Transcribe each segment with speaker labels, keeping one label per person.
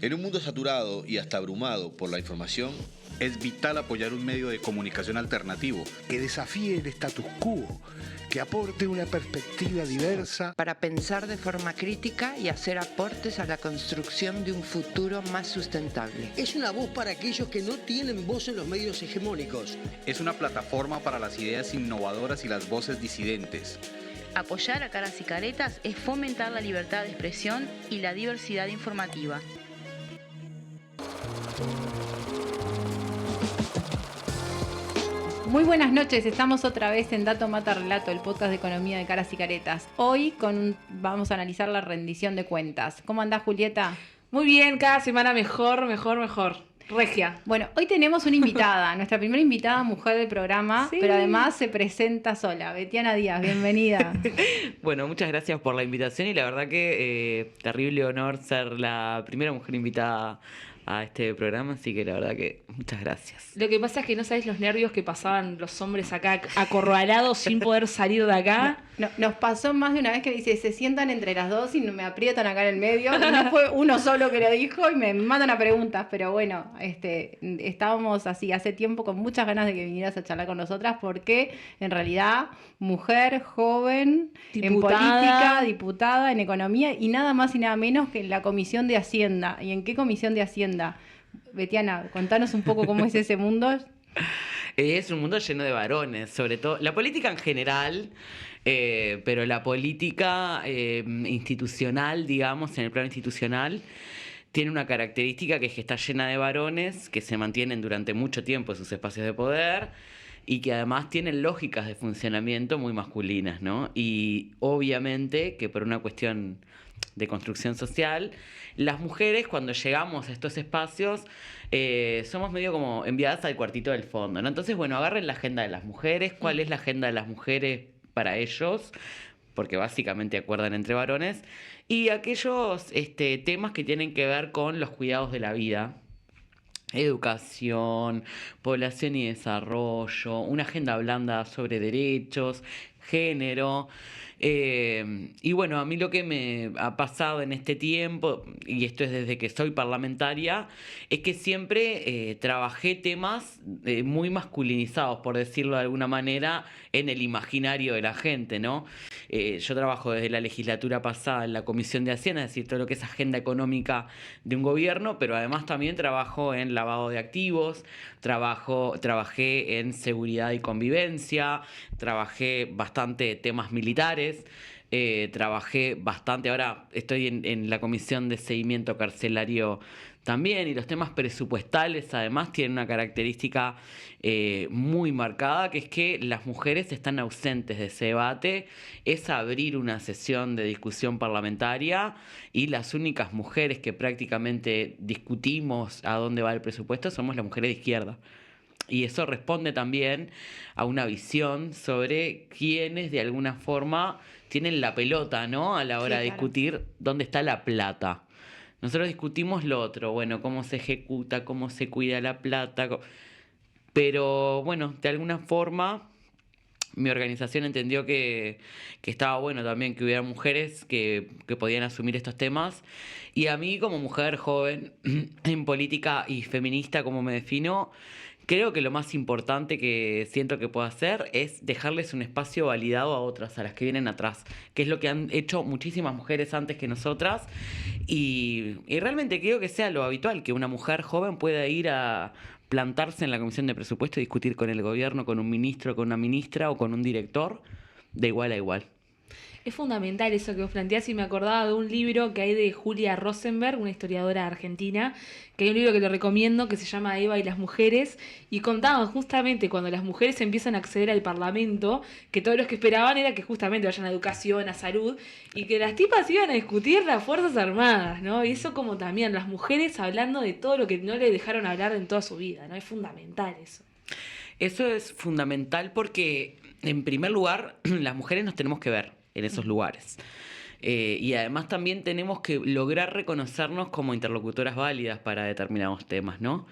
Speaker 1: En un mundo saturado y hasta abrumado por la información,
Speaker 2: es vital apoyar un medio de comunicación alternativo
Speaker 3: que desafíe el status quo, que aporte una perspectiva diversa
Speaker 4: para pensar de forma crítica y hacer aportes a la construcción de un futuro más sustentable.
Speaker 5: Es una voz para aquellos que no tienen voz en los medios hegemónicos.
Speaker 2: Es una plataforma para las ideas innovadoras y las voces disidentes.
Speaker 6: Apoyar a Caras y Caretas es fomentar la libertad de expresión y la diversidad informativa.
Speaker 7: Muy buenas noches, estamos otra vez en Dato Mata Relato, el podcast de economía de Caras y Caretas. Hoy vamos a analizar la rendición de cuentas. ¿Cómo andás, Julieta?
Speaker 8: Muy bien, cada semana mejor. Regia.
Speaker 7: Bueno, hoy tenemos una invitada, nuestra primera invitada mujer del programa, sí. Pero además se presenta sola. Betiana Díaz, bienvenida.
Speaker 9: Bueno, muchas gracias por la invitación y la verdad que terrible honor ser la primera mujer invitada a este programa, así que la verdad que muchas gracias.
Speaker 8: Lo que pasa es que no sabés los nervios que pasaban los hombres acá acorralados sin poder salir de acá.
Speaker 7: No, nos pasó más de una vez que dice, se sientan entre las dos y me aprietan acá en el medio. No fue uno solo que lo dijo y me matan a preguntas, pero bueno, estábamos así hace tiempo con muchas ganas de que vinieras a charlar con nosotras porque en realidad mujer, joven, diputada. En política, diputada, en economía y nada más y nada menos que en la Comisión de Hacienda. ¿Y en qué Comisión de Hacienda? Betiana, contanos un poco cómo es ese mundo.
Speaker 9: Es un mundo lleno de varones, sobre todo la política en general, pero la política institucional, digamos, en el plano institucional, tiene una característica que es que está llena de varones que se mantienen durante mucho tiempo en sus espacios de poder y que además tienen lógicas de funcionamiento muy masculinas, ¿no? Y obviamente que por una cuestión de construcción social, las mujeres cuando llegamos a estos espacios somos medio como enviadas al cuartito del fondo, ¿no? Entonces, bueno, agarren la agenda de las mujeres, cuál es la agenda de las mujeres para ellos, porque básicamente acuerdan entre varones, y aquellos temas que tienen que ver con los cuidados de la vida, educación, población y desarrollo, una agenda blanda sobre derechos, género. Y bueno, a mí lo que me ha pasado en este tiempo, y esto es desde que soy parlamentaria, es que siempre trabajé temas muy masculinizados, por decirlo de alguna manera, en el imaginario de la gente, ¿no? Yo trabajo desde la legislatura pasada en la Comisión de Hacienda, es decir, todo lo que es agenda económica de un gobierno, pero además también trabajo en lavado de activos, trabajé en seguridad y convivencia, trabajé bastante temas militares, trabajé bastante, ahora estoy en la Comisión de Seguimiento Carcelario también, y los temas presupuestales además tienen una característica muy marcada, que es que las mujeres están ausentes de ese debate, es abrir una sesión de discusión parlamentaria y las únicas mujeres que prácticamente discutimos a dónde va el presupuesto somos las mujeres de izquierda. Y eso responde también a una visión sobre quiénes de alguna forma tienen la pelota, ¿no? A la hora de discutir dónde está la plata. Nosotros discutimos lo otro, bueno, cómo se ejecuta, cómo se cuida la plata. Pero bueno, de alguna forma mi organización entendió que estaba bueno también que hubiera mujeres que podían asumir estos temas. Y a mí como mujer joven en política y feminista, como me defino, creo que lo más importante que siento que puedo hacer es dejarles un espacio validado a otras, a las que vienen atrás, que es lo que han hecho muchísimas mujeres antes que nosotras. Y realmente creo que sea lo habitual, que una mujer joven pueda ir a plantarse en la Comisión de Presupuesto y discutir con el gobierno, con un ministro, con una ministra o con un director, de igual a igual.
Speaker 8: Es fundamental eso que vos planteás y me acordaba de un libro que hay de Julia Rosenberg, una historiadora argentina, que hay un libro que lo recomiendo que se llama Eva y las mujeres, y contaban justamente cuando las mujeres empiezan a acceder al Parlamento, que todos los que esperaban era que justamente vayan a educación, a salud, y que las tipas iban a discutir las Fuerzas Armadas, ¿no? Y eso como también las mujeres hablando de todo lo que no le dejaron hablar en toda su vida, ¿no? Es fundamental eso.
Speaker 9: Eso es fundamental porque, en primer lugar, las mujeres nos tenemos que ver en esos lugares. Y además también tenemos que lograr reconocernos como interlocutoras válidas para determinados temas, ¿no?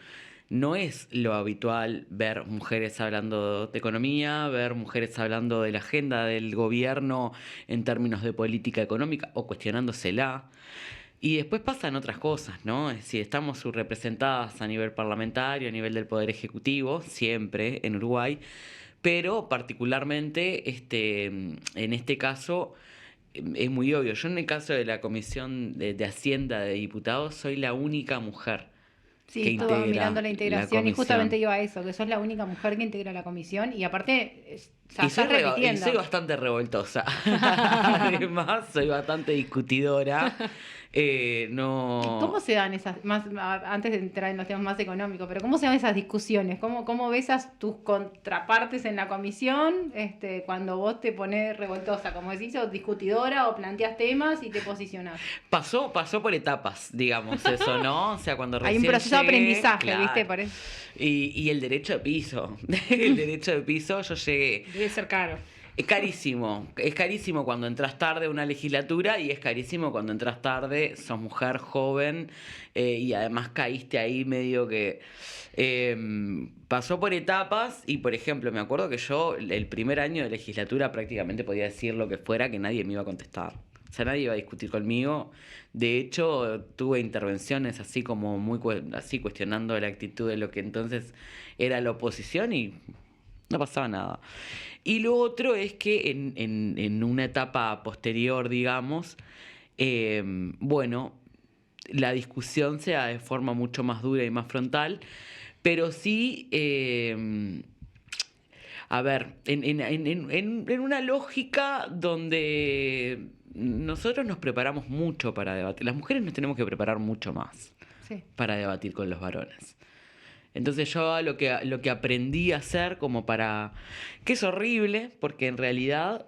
Speaker 9: No es lo habitual ver mujeres hablando de economía, ver mujeres hablando de la agenda del gobierno en términos de política económica o cuestionándosela. Y después pasan otras cosas, ¿no? Es decir, estamos subrepresentadas a nivel parlamentario, a nivel del Poder Ejecutivo, siempre en Uruguay, pero particularmente en este caso es muy obvio. Yo en el caso de la Comisión de Hacienda de Diputados soy la única mujer
Speaker 7: Sí,
Speaker 9: que
Speaker 7: estuve
Speaker 9: integra
Speaker 7: mirando la integración y
Speaker 9: comisión.
Speaker 7: justamente iba a eso, que sos la única mujer que integra la comisión y aparte, o sea,
Speaker 9: Y soy,
Speaker 7: estás repitiendo.
Speaker 9: soy bastante revoltosa. Además, soy bastante discutidora. No...
Speaker 7: ¿Cómo se dan esas, antes de entrar en los temas más económicos, pero cómo se dan esas discusiones? ¿Cómo ves a tus contrapartes en la comisión cuando vos te pones revoltosa, como decís, o discutidora, o planteas temas y te posicionás?
Speaker 9: Pasó por etapas, digamos, eso, ¿no? O sea, cuando
Speaker 7: Hay
Speaker 9: recién
Speaker 7: un proceso de
Speaker 9: llegué,
Speaker 7: aprendizaje,
Speaker 9: claro.
Speaker 7: ¿viste? Parece.
Speaker 9: Y el derecho de piso. El derecho de piso, yo llegué.
Speaker 8: Debe ser caro.
Speaker 9: Es carísimo cuando entras tarde a una legislatura y es carísimo cuando entras tarde, sos mujer joven y además caíste ahí medio que... pasó por etapas y, por ejemplo, me acuerdo que yo el primer año de legislatura prácticamente podía decir lo que fuera que nadie me iba a contestar. O sea, nadie iba a discutir conmigo. De hecho, tuve intervenciones así como así cuestionando la actitud de lo que entonces era la oposición y no pasaba nada. Y lo otro es que en una etapa posterior, digamos, la discusión se da de forma mucho más dura y más frontal, pero sí, a ver, en una lógica donde nosotros nos preparamos mucho para debatir. Las mujeres nos tenemos que preparar mucho más para debatir con los varones. Entonces yo lo que aprendí a hacer como para... que es horrible, porque en realidad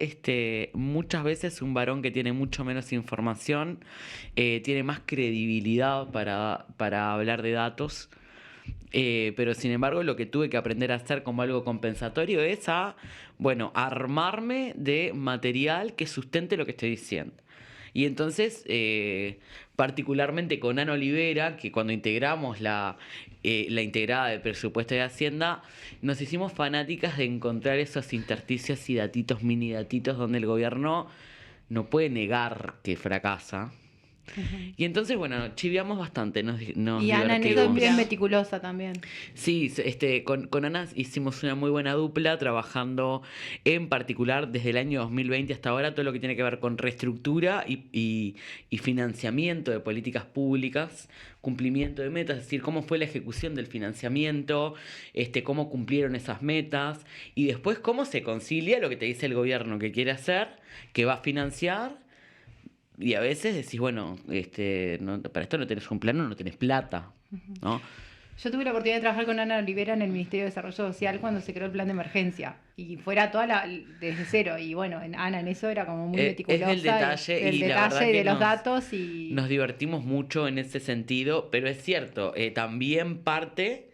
Speaker 9: muchas veces un varón que tiene mucho menos información tiene más credibilidad para hablar de datos, pero sin embargo lo que tuve que aprender a hacer como algo compensatorio es armarme de material que sustente lo que estoy diciendo. Y entonces, particularmente con Ana Olivera, que cuando integramos la integrada de presupuesto de Hacienda, nos hicimos fanáticas de encontrar esos intersticios y mini datitos donde el gobierno no puede negar que fracasa. Uh-huh. Y entonces, chiviamos bastante, nos
Speaker 7: y Ana en eso es bien meticulosa también.
Speaker 9: Sí, con Ana hicimos una muy buena dupla, trabajando en particular desde el año 2020 hasta ahora, todo lo que tiene que ver con reestructura y financiamiento de políticas públicas, cumplimiento de metas, es decir, cómo fue la ejecución del financiamiento, cómo cumplieron esas metas, y después cómo se concilia lo que te dice el gobierno que quiere hacer, que va a financiar. Y a veces decís, para esto no tenés un plano, no tenés plata, ¿no?
Speaker 7: Yo tuve la oportunidad de trabajar con Ana Olivera en el Ministerio de Desarrollo Social cuando se creó el plan de emergencia. Y fuera desde cero. Y Ana en eso era como muy meticulosa.
Speaker 9: Es el detalle,
Speaker 7: el detalle y de los datos. Y
Speaker 9: nos divertimos mucho en ese sentido, pero es cierto, también parte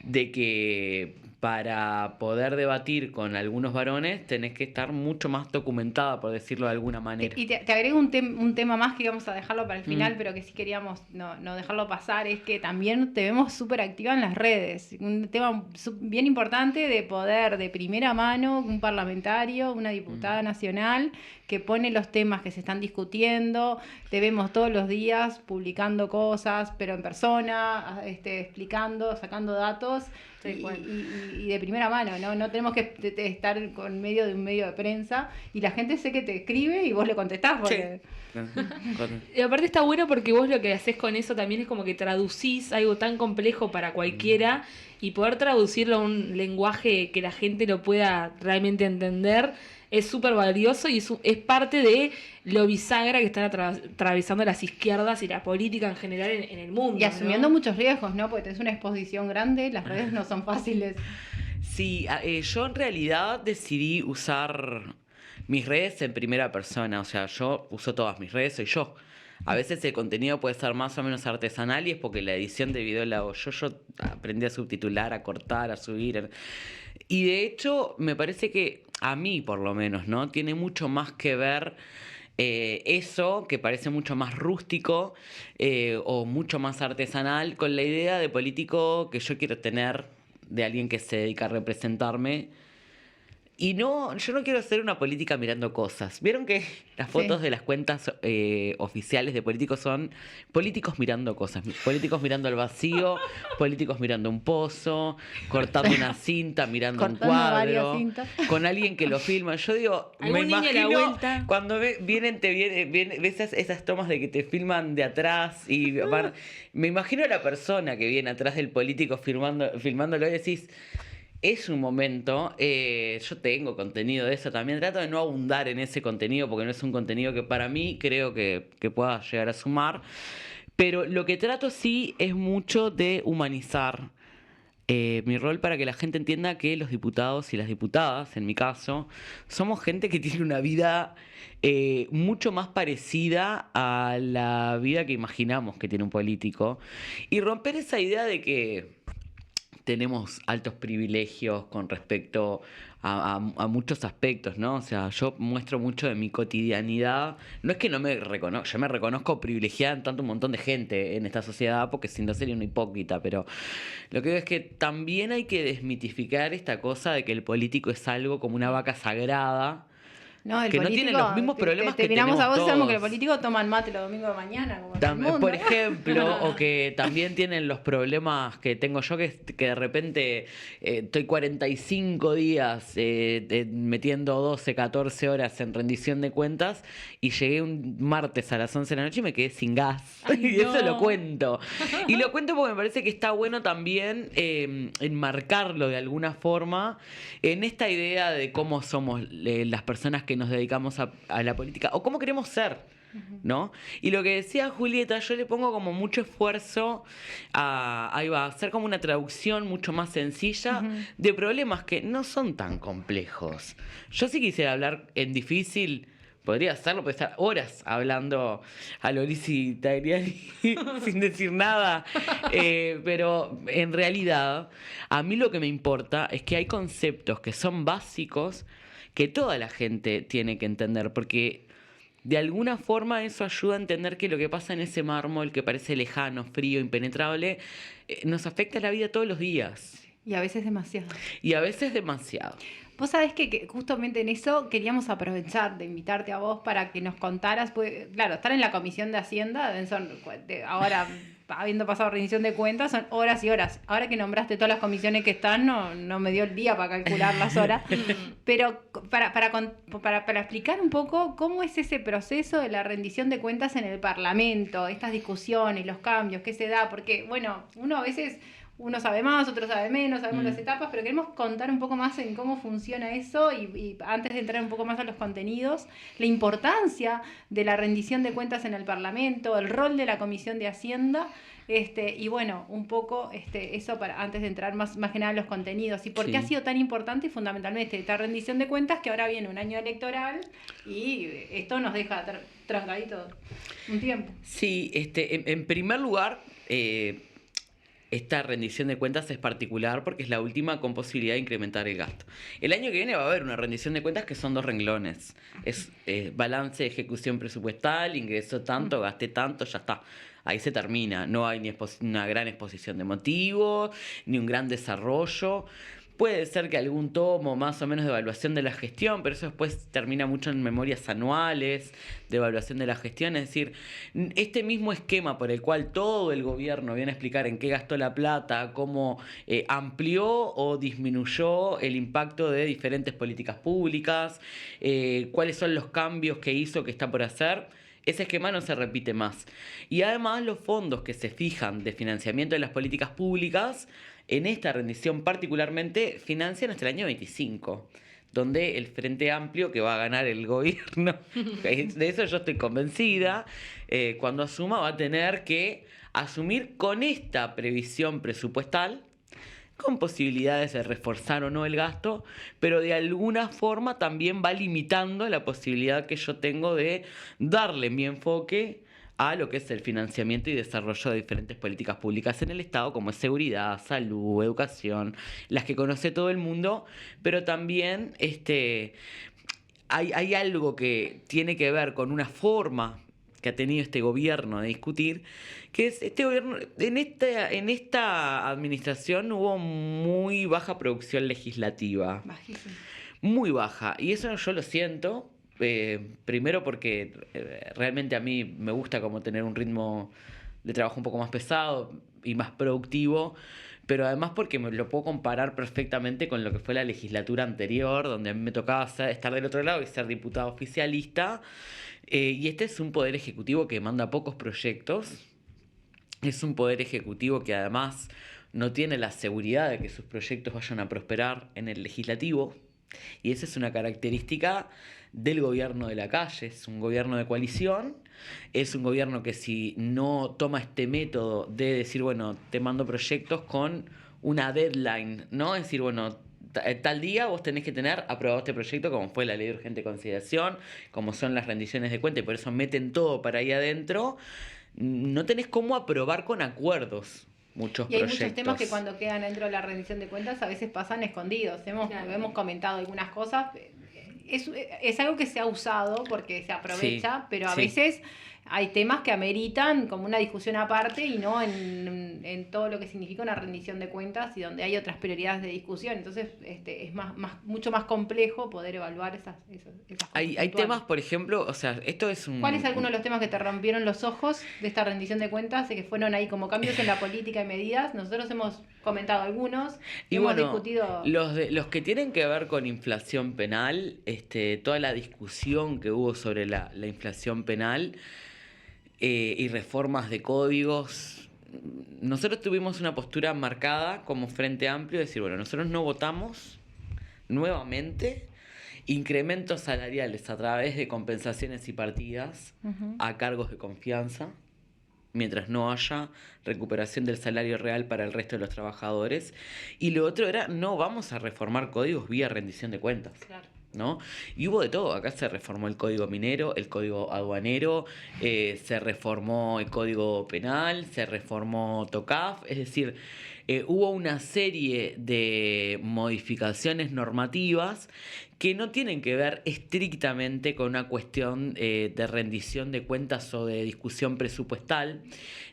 Speaker 9: de que para poder debatir con algunos varones tenés que estar mucho más documentada, por decirlo de alguna manera.
Speaker 7: Y te agrego un tema más que íbamos a dejarlo para el final, pero que sí queríamos no dejarlo pasar, es que también te vemos súper activa en las redes. Un tema bien importante de poder de primera mano, un parlamentario, una diputada nacional, que pone los temas que se están discutiendo. Te vemos todos los días publicando cosas, pero en persona, explicando, sacando datos. Y de primera mano, no tenemos que estar con medio de un medio de prensa y la gente sé que te escribe y vos le contestás porque...
Speaker 8: Y aparte está bueno porque vos lo que haces con eso también es como que traducís algo tan complejo para cualquiera y poder traducirlo a un lenguaje que la gente lo pueda realmente entender es súper valioso y es parte de lo bisagra que están atravesando las izquierdas y la política en general en el mundo.
Speaker 7: Y asumiendo muchos riesgos, ¿no? Porque tenés una exposición grande, las redes no son fáciles.
Speaker 9: Sí, yo en realidad decidí usar mis redes en primera persona. O sea, yo uso todas mis redes, soy yo. A veces el contenido puede ser más o menos artesanal y es porque la edición de video la hago yo. Yo aprendí a subtitular, a cortar, a subir. Y de hecho, me parece que a mí, por lo menos, ¿no? Tiene mucho más que ver eso, que parece mucho más rústico o mucho más artesanal, con la idea de político que yo quiero tener, de alguien que se dedica a representarme. Y no, yo no quiero hacer una política mirando cosas. ¿Vieron que las fotos de las cuentas oficiales de políticos son políticos mirando cosas? Políticos mirando al vacío, políticos mirando un pozo, cortando una cinta, mirando un cuadro, con alguien que lo filma. Yo digo, me imagino cuando ves esas tomas de que te filman de atrás y me imagino a la persona que viene atrás del político filmándolo y decís... Es un momento, yo tengo contenido de eso también, trato de no abundar en ese contenido porque no es un contenido que para mí creo que pueda llegar a sumar, pero lo que trato sí es mucho de humanizar mi rol para que la gente entienda que los diputados y las diputadas, en mi caso, somos gente que tiene una vida mucho más parecida a la vida que imaginamos que tiene un político y romper esa idea de que tenemos altos privilegios con respecto a muchos aspectos, ¿no? O sea, yo muestro mucho de mi cotidianidad. No es que no me reconozco, yo me reconozco privilegiada en tanto un montón de gente en esta sociedad, porque si no sería una hipócrita, pero lo que digo es que también hay que desmitificar esta cosa de que el político es algo como una vaca sagrada.
Speaker 7: No, el
Speaker 9: que
Speaker 7: político,
Speaker 9: no tienen los mismos problemas que
Speaker 7: miramos
Speaker 9: tenemos
Speaker 7: a vos
Speaker 9: todos.
Speaker 7: y sabemos que los políticos toman mate los domingos de mañana. Como todo el mundo.
Speaker 9: Por ejemplo, o que también tienen los problemas que tengo yo, que de repente estoy 45 días metiendo 12, 14 horas en rendición de cuentas y llegué un martes a las 11 de la noche y me quedé sin gas.
Speaker 8: Ay,
Speaker 9: y eso
Speaker 8: no.
Speaker 9: lo cuento. Y lo cuento porque me parece que está bueno también enmarcarlo de alguna forma en esta idea de cómo somos las personas que nos dedicamos a la política o cómo queremos ser, ¿no? Y lo que decía Julieta, yo le pongo como mucho esfuerzo ahí va, a hacer como una traducción mucho más sencilla de problemas que no son tan complejos. Yo sí quisiera hablar en difícil, podría hacerlo, podría estar horas hablando a Lorisi Tagliani sin decir nada, pero en realidad a mí lo que me importa es que hay conceptos que son básicos que toda la gente tiene que entender, porque de alguna forma eso ayuda a entender que lo que pasa en ese mármol que parece lejano, frío, impenetrable, nos afecta la vida todos los días.
Speaker 7: Y a veces demasiado.
Speaker 9: Y a veces demasiado.
Speaker 7: Vos sabés que justamente en eso queríamos aprovechar de invitarte a vos para que nos contaras, pues, claro, estar en la Comisión de Hacienda, ahora habiendo pasado rendición de cuentas, son horas y horas. Ahora que nombraste todas las comisiones que están, no me dio el día para calcular las horas, pero para explicar un poco cómo es ese proceso de la rendición de cuentas en el Parlamento, estas discusiones, los cambios, qué se da, porque, bueno, uno a veces... Uno sabe más, otro sabe menos, sabemos las etapas, pero queremos contar un poco más en cómo funciona eso y antes de entrar un poco más a los contenidos, la importancia de la rendición de cuentas en el Parlamento, el rol de la Comisión de Hacienda, y bueno, un poco eso para antes de entrar más que nada en los contenidos y por qué ha sido tan importante y fundamentalmente esta rendición de cuentas que ahora viene un año electoral y esto nos deja trancadito un tiempo.
Speaker 9: Sí, en primer lugar... esta rendición de cuentas es particular porque es la última con posibilidad de incrementar el gasto. El año que viene va a haber una rendición de cuentas que son 2 renglones. Es balance de ejecución presupuestal, ingresó tanto, gasté tanto, ya está. Ahí se termina. No hay ni una gran exposición de motivos, ni un gran desarrollo. Puede ser que algún tomo más o menos de evaluación de la gestión, pero eso después termina mucho en memorias anuales de evaluación de la gestión. Es decir, este mismo esquema por el cual todo el gobierno viene a explicar en qué gastó la plata, cómo amplió o disminuyó el impacto de diferentes políticas públicas, cuáles son los cambios que hizo, que está por hacer. Ese esquema no se repite más. Y además los fondos que se fijan de financiamiento de las políticas públicas, en esta rendición particularmente, financian hasta el año 25, donde el Frente Amplio, que va a ganar el gobierno, de eso yo estoy convencida, cuando asuma va a tener que asumir con esta previsión presupuestal, con posibilidades de reforzar o no el gasto, pero de alguna forma también va limitando la posibilidad que yo tengo de darle mi enfoque a lo que es el financiamiento y desarrollo de diferentes políticas públicas en el Estado, como es seguridad, salud, educación, las que conoce todo el mundo, pero también hay algo que tiene que ver con una forma que ha tenido este gobierno de discutir, que es este gobierno, en esta administración hubo muy baja producción legislativa.
Speaker 7: Bajísimo.
Speaker 9: muy baja. Y eso yo lo siento, primero porque realmente a mí me gusta como tener un ritmo de trabajo un poco más pesado y más productivo, pero además porque me lo puedo comparar perfectamente con lo que fue la legislatura anterior, donde a mí me tocaba estar del otro lado y ser diputado oficialista. Y este es un poder ejecutivo que manda pocos proyectos. Es un poder ejecutivo que además no tiene la seguridad de que sus proyectos vayan a prosperar en el legislativo. Y esa es una característica del gobierno de la calle. Es un gobierno de coalición. Es un gobierno que si no toma este método de decir, bueno, te mando proyectos con una deadline, ¿no? Es decir, bueno, tal día vos tenés que tener aprobado este proyecto, como fue la ley de urgente consideración, como son las rendiciones de cuenta, y por eso meten todo para ahí adentro. No tenés cómo aprobar con acuerdos muchos
Speaker 7: y hay
Speaker 9: proyectos.
Speaker 7: muchos temas que cuando quedan dentro de la rendición de cuentas a veces pasan escondidos. Hemos comentado algunas cosas. Es algo que se ha usado porque se aprovecha,
Speaker 9: Sí,
Speaker 7: pero a
Speaker 9: sí.
Speaker 7: veces hay temas que ameritan como una discusión aparte y no en todo lo que significa una rendición de cuentas y donde hay otras prioridades de discusión. Entonces es mucho más complejo poder evaluar esas cosas
Speaker 9: Hay
Speaker 7: puntuales.
Speaker 9: temas, por ejemplo, o sea, esto es un...
Speaker 7: ¿Cuál es alguno de los temas que te rompieron los ojos de esta rendición de cuentas y que fueron ahí como cambios en la política y medidas? Nosotros hemos comentado algunos,
Speaker 9: Y
Speaker 7: hemos
Speaker 9: bueno,
Speaker 7: discutido...
Speaker 9: los que tienen que ver con inflación penal, toda la discusión que hubo sobre la inflación penal y reformas de códigos, nosotros tuvimos una postura marcada como Frente Amplio, de decir, bueno, nosotros no votamos nuevamente incrementos salariales a través de compensaciones y partidas a cargos de confianza, mientras no haya recuperación del salario real para el resto de los trabajadores. Y lo otro era, no vamos a reformar códigos vía rendición de cuentas.
Speaker 7: Claro.
Speaker 9: ¿No? Y hubo de todo. Acá se reformó el código minero, el código aduanero, se reformó el código penal, se reformó TOCAF, es decir, hubo una serie de modificaciones normativas que no tienen que ver estrictamente con una cuestión de rendición de cuentas o de discusión presupuestal,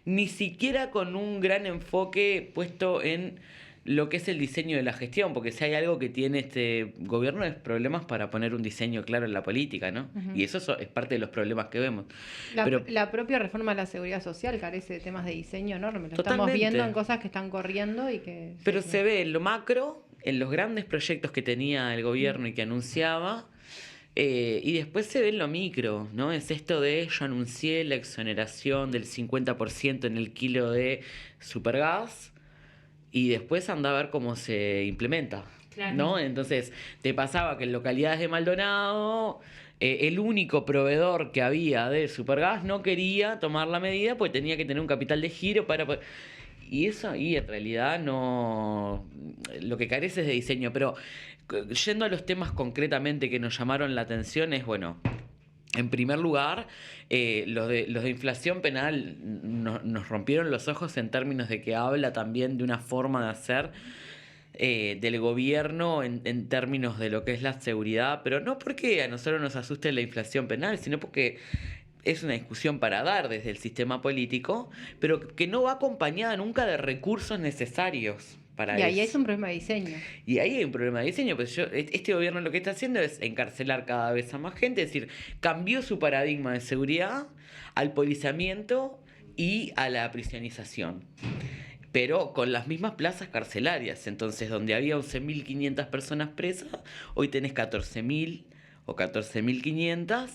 Speaker 9: ni siquiera con un gran enfoque puesto en lo que es el diseño de la gestión, porque si hay algo que tiene este gobierno es problemas para poner un diseño claro en la política, ¿no? Y eso es parte de los problemas que vemos.
Speaker 7: La propia reforma de la seguridad social carece de temas de diseño enormes. Lo
Speaker 9: Totalmente.
Speaker 7: estamos viendo en cosas que están corriendo y que...
Speaker 9: Pero se ve en lo macro, en los grandes proyectos que tenía el gobierno y que anunciaba, y después se ve en lo micro, ¿no? Es esto de, yo anuncié la exoneración del 50% en el kilo de supergas, y después anda a ver cómo se implementa,
Speaker 8: Claro.
Speaker 9: ¿no? Entonces, te pasaba que en localidades de Maldonado, el único proveedor que había de Supergas no quería tomar la medida porque tenía que tener un capital de giro para poder... Y eso ahí en realidad no... Lo que carece es de diseño, pero yendo a los temas concretamente que nos llamaron la atención es, bueno... En primer lugar, los de inflación penal nos rompieron los ojos en términos de que habla también de una forma de hacer del gobierno en términos de lo que es la seguridad, pero no porque a nosotros nos asuste la inflación penal, sino porque es una discusión para dar desde el sistema político, pero que no va acompañada nunca de recursos necesarios.
Speaker 7: Y ahí es un problema de diseño.
Speaker 9: Y ahí hay un problema de diseño, pues este gobierno lo que está haciendo es encarcelar cada vez a más gente, es decir, cambió su paradigma de seguridad al policiamiento y a la prisionización, pero con las mismas plazas carcelarias. Entonces, donde había 11.500 personas presas, hoy tenés 14.000 o 14.500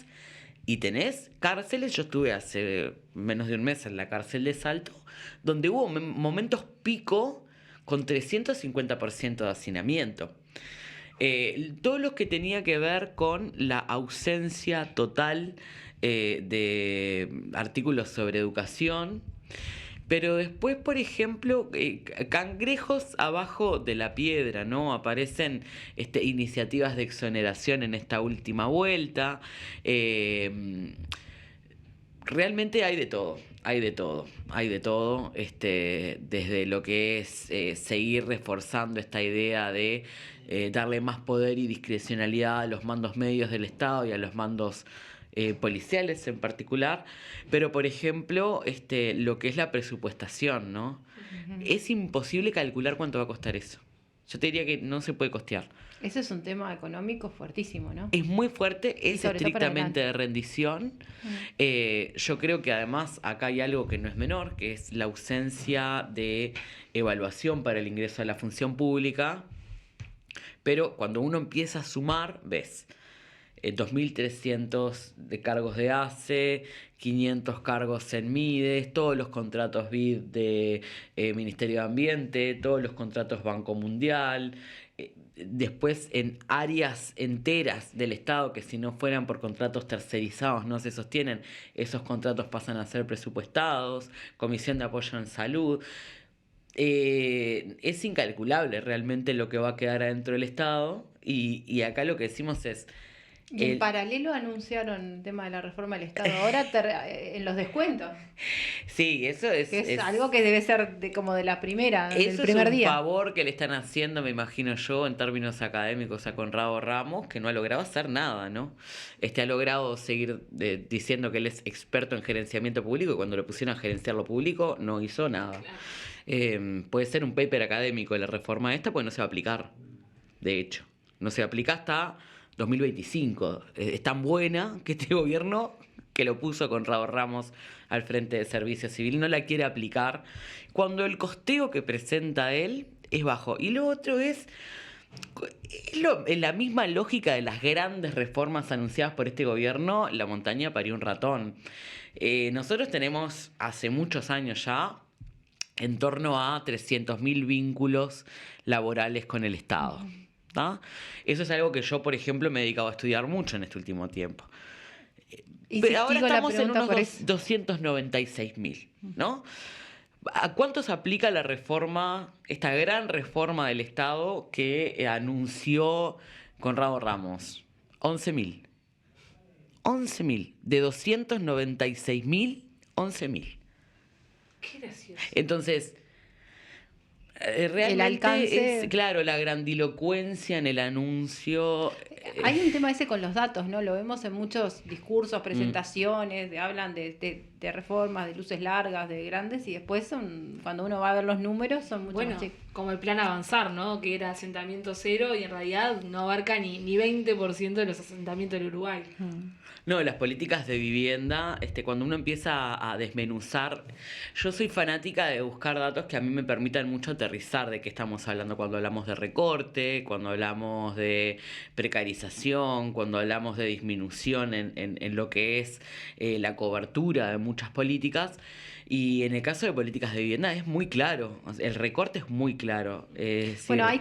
Speaker 9: y tenés cárceles. Yo estuve hace menos de un mes en la cárcel de Salto, donde hubo momentos pico con 350% de hacinamiento. Todo lo que tenía que ver con la ausencia total de artículos sobre educación. Pero después, por ejemplo, cangrejos abajo de la piedra, ¿no? Aparecen iniciativas de exoneración en esta última vuelta. Realmente hay de todo. Hay de todo, desde lo que es seguir reforzando esta idea de darle más poder y discrecionalidad a los mandos medios del Estado y a los mandos policiales en particular, pero por ejemplo, lo que es la presupuestación, ¿no? Es imposible calcular cuánto va a costar eso. Yo te diría que no se puede costear.
Speaker 7: Ese es un tema económico fuertísimo, ¿no?
Speaker 9: Es muy fuerte,
Speaker 7: Y
Speaker 9: es
Speaker 7: sobre todo para
Speaker 9: estrictamente de
Speaker 7: adelante.
Speaker 9: rendición. Yo creo que además acá hay algo que no es menor, que es la ausencia de evaluación para el ingreso a la función pública. Pero cuando uno empieza a sumar, ves 2.300 de cargos de ACE, 500 cargos en MIDES, todos los contratos BID de Ministerio de Ambiente, todos los contratos Banco Mundial. Después en áreas enteras del Estado que si no fueran por contratos tercerizados no se sostienen, esos contratos pasan a ser presupuestados, Comisión de Apoyo en Salud. Es incalculable realmente lo que va a quedar adentro del Estado y acá lo que decimos es...
Speaker 7: Y en paralelo anunciaron el tema de la reforma del Estado. Ahora en los descuentos.
Speaker 9: Sí, eso es...
Speaker 7: Que es algo que debe ser como de la primera, del
Speaker 9: Eso
Speaker 7: primer
Speaker 9: es un
Speaker 7: día.
Speaker 9: favor que le están haciendo, me imagino yo, en términos académicos a Conrado Ramos, que no ha logrado hacer nada, ¿no? Ha logrado seguir diciendo que él es experto en gerenciamiento público y cuando le pusieron a gerenciar lo público no hizo nada. Puede ser un paper académico de la reforma esta, pues no se va a aplicar, de hecho. No se aplica hasta 2025. Es tan buena que este gobierno que lo puso Conrado Ramos al frente de Servicio Civil no la quiere aplicar cuando el costeo que presenta él es bajo. Y lo otro es en la misma lógica de las grandes reformas anunciadas por este gobierno, la montaña parió un ratón. Nosotros tenemos hace muchos años ya en torno a 300.000 vínculos laborales con el Estado. ¿Tá? Eso es algo que yo, por ejemplo, me he dedicado a estudiar mucho en este último tiempo. Pero ahora estamos en unos 296.000, ¿no? ¿A cuántos aplica la reforma, esta gran reforma del Estado que anunció Conrado Ramos? 11.000. 11.000. De 296.000, 11.000.
Speaker 8: Qué gracioso.
Speaker 9: Entonces... realmente
Speaker 7: el alcance...
Speaker 9: es, claro, la grandilocuencia en el anuncio.
Speaker 7: Hay un tema ese con los datos, ¿no? Lo vemos en muchos discursos, presentaciones, hablan de reformas, de luces largas, de grandes, y después cuando uno va a ver los números son mucho más chicos.
Speaker 8: Como el plan avanzar, ¿no? Que era asentamiento cero y en realidad no abarca ni 20% de los asentamientos del Uruguay.
Speaker 9: No, las políticas de vivienda, cuando uno empieza a desmenuzar, yo soy fanática de buscar datos que a mí me permitan mucho aterrizar de qué estamos hablando cuando hablamos de recorte, cuando hablamos de precarización, cuando hablamos de disminución en lo que es la cobertura de muchas políticas. Y en el caso de políticas de vivienda es muy claro, el recorte es muy claro.
Speaker 7: Bueno, hay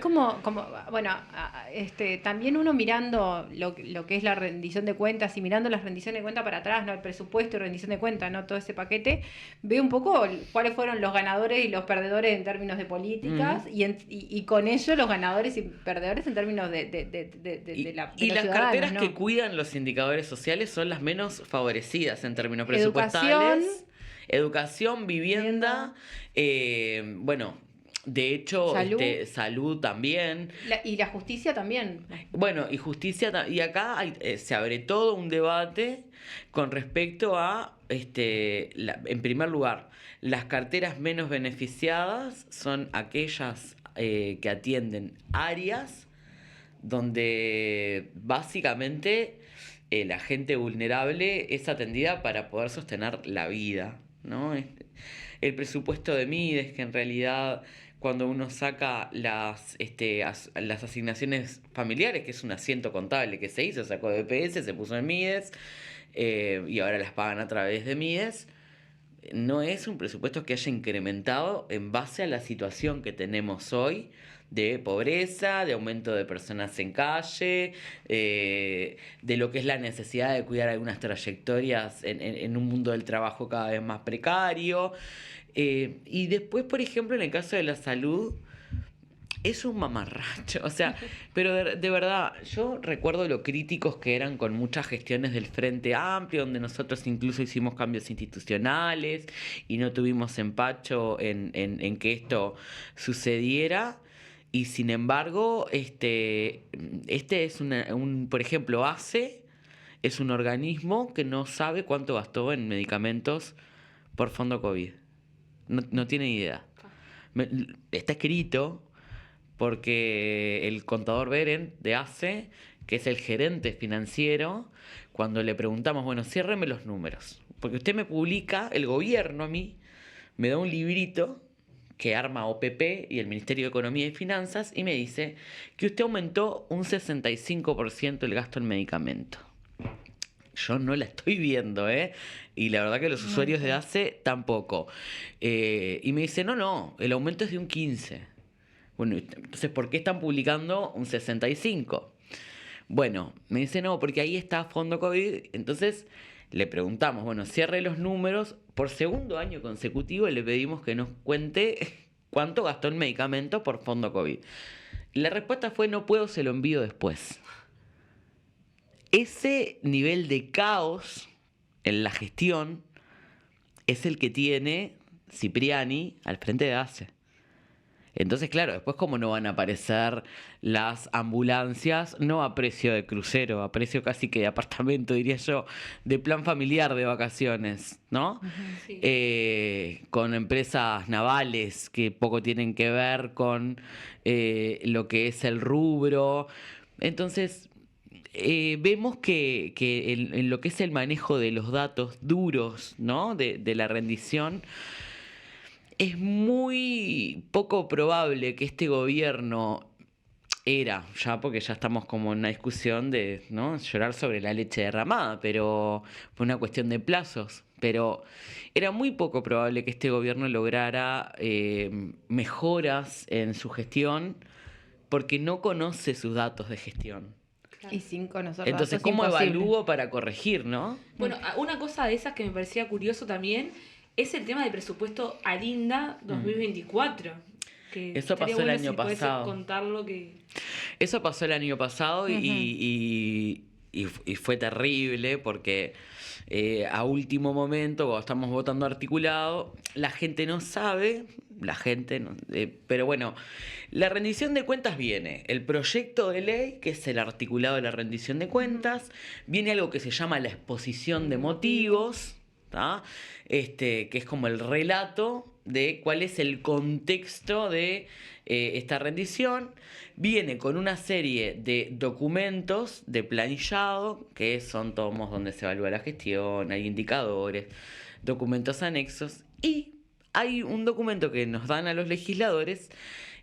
Speaker 7: también uno mirando lo que es la rendición de cuentas y mirando las rendiciones de cuentas para atrás, ¿no? El presupuesto y rendición de cuentas, ¿no? Todo ese paquete, ve un poco cuáles fueron los ganadores y los perdedores en términos de políticas y con ello los ganadores y perdedores en términos de
Speaker 9: las
Speaker 7: ciudadanos,
Speaker 9: carteras,
Speaker 7: ¿no?
Speaker 9: que cuidan los indicadores sociales son las menos favorecidas en términos presupuestales. Educación, vivienda, bueno, de hecho, salud también.
Speaker 7: Y la justicia también.
Speaker 9: Bueno, y justicia, y acá se abre todo un debate con respecto a, en primer lugar, las carteras menos beneficiadas son aquellas que atienden áreas donde básicamente la gente vulnerable es atendida para poder sostener la vida, ¿no? El presupuesto de MIDES, que en realidad cuando uno saca las asignaciones familiares, que es un asiento contable que se hizo, sacó de EPS, se puso en MIDES y ahora las pagan a través de MIDES, no es un presupuesto que haya incrementado en base a la situación que tenemos hoy de pobreza, de aumento de personas en calle, de lo que es la necesidad de cuidar algunas trayectorias en un mundo del trabajo cada vez más precario. Y después, por ejemplo, en el caso de la salud, es un mamarracho. O sea, pero de verdad, yo recuerdo lo críticos que eran con muchas gestiones del Frente Amplio, donde nosotros incluso hicimos cambios institucionales y no tuvimos empacho en que esto sucediera. Y sin embargo, es por ejemplo, ACE es un organismo que no sabe cuánto gastó en medicamentos por fondo COVID. No tiene idea. Está escrito, porque el contador Beren de ACE, que es el gerente financiero, cuando le preguntamos, bueno, ciérreme los números, porque usted me publica, el gobierno a mí, me da un librito que arma OPP y el Ministerio de Economía y Finanzas y me dice que usted aumentó un 65% el gasto en medicamento. Yo no la estoy viendo, ¿eh? Y la verdad que los usuarios de ACE tampoco. Y me dice, no, el aumento es de un 15%. Bueno, entonces, ¿por qué están publicando un 65%? Bueno, me dice, no, porque ahí está Fondo COVID. Entonces le preguntamos, bueno, cierre los números. Por segundo año consecutivo le pedimos que nos cuente cuánto gastó en medicamentos por Fondo COVID. La respuesta fue, no puedo, se lo envío después. Ese nivel de caos en la gestión es el que tiene Cipriani al frente de ACE. Entonces, claro, después cómo no van a aparecer las ambulancias, no a precio de crucero, a precio casi que de apartamento, diría yo, de plan familiar de vacaciones, ¿no? Sí. Con empresas navales que poco tienen que ver con lo que es el rubro. Entonces, vemos que en lo que es el manejo de los datos duros, ¿no? de la rendición, es muy poco probable que este gobierno porque ya estamos como en una discusión de, ¿no?, llorar sobre la leche derramada, pero fue una cuestión de plazos. Pero era muy poco probable que este gobierno lograra mejoras en su gestión porque no conoce sus datos de gestión.
Speaker 7: Y sin conocer
Speaker 9: Entonces,
Speaker 7: datos,
Speaker 9: ¿cómo
Speaker 7: imposible.
Speaker 9: evalúo para corregir, no?
Speaker 8: Bueno, una cosa de esas que me parecía curioso también es el tema del presupuesto Arinda 2024. Que
Speaker 9: eso pasó el año pasado.
Speaker 8: Contarlo que...
Speaker 9: Eso pasó el año pasado y fue terrible porque a último momento, cuando estamos votando articulado, la gente no sabe, pero bueno, la rendición de cuentas viene, el proyecto de ley, que es el articulado de la rendición de cuentas, viene algo que se llama la exposición de motivos, ¿tá? Que es como el relato de cuál es el contexto de esta rendición. Viene con una serie de documentos de planillado, que son tomos donde se evalúa la gestión, hay indicadores, documentos anexos, y hay un documento que nos dan a los legisladores,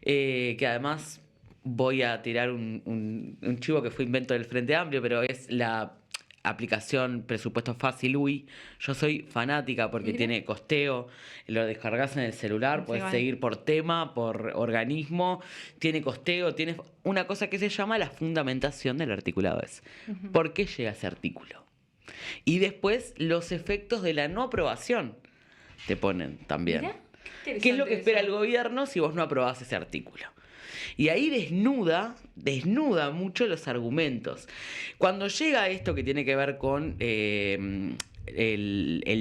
Speaker 9: que además voy a tirar un chivo que fue invento del Frente Amplio, pero es la aplicación Presupuesto Fácil UI. Yo soy fanática porque tiene costeo, lo descargas en el celular, puedes seguir por tema, por organismo, tiene costeo, tiene una cosa que se llama la fundamentación del articulado. ¿Por qué llega ese artículo? Y después los efectos de la no aprobación te ponen también. Mirá, ¿qué es lo que espera el gobierno si vos no aprobás ese artículo? Y ahí desnuda mucho los argumentos. Cuando llega esto que tiene que ver con el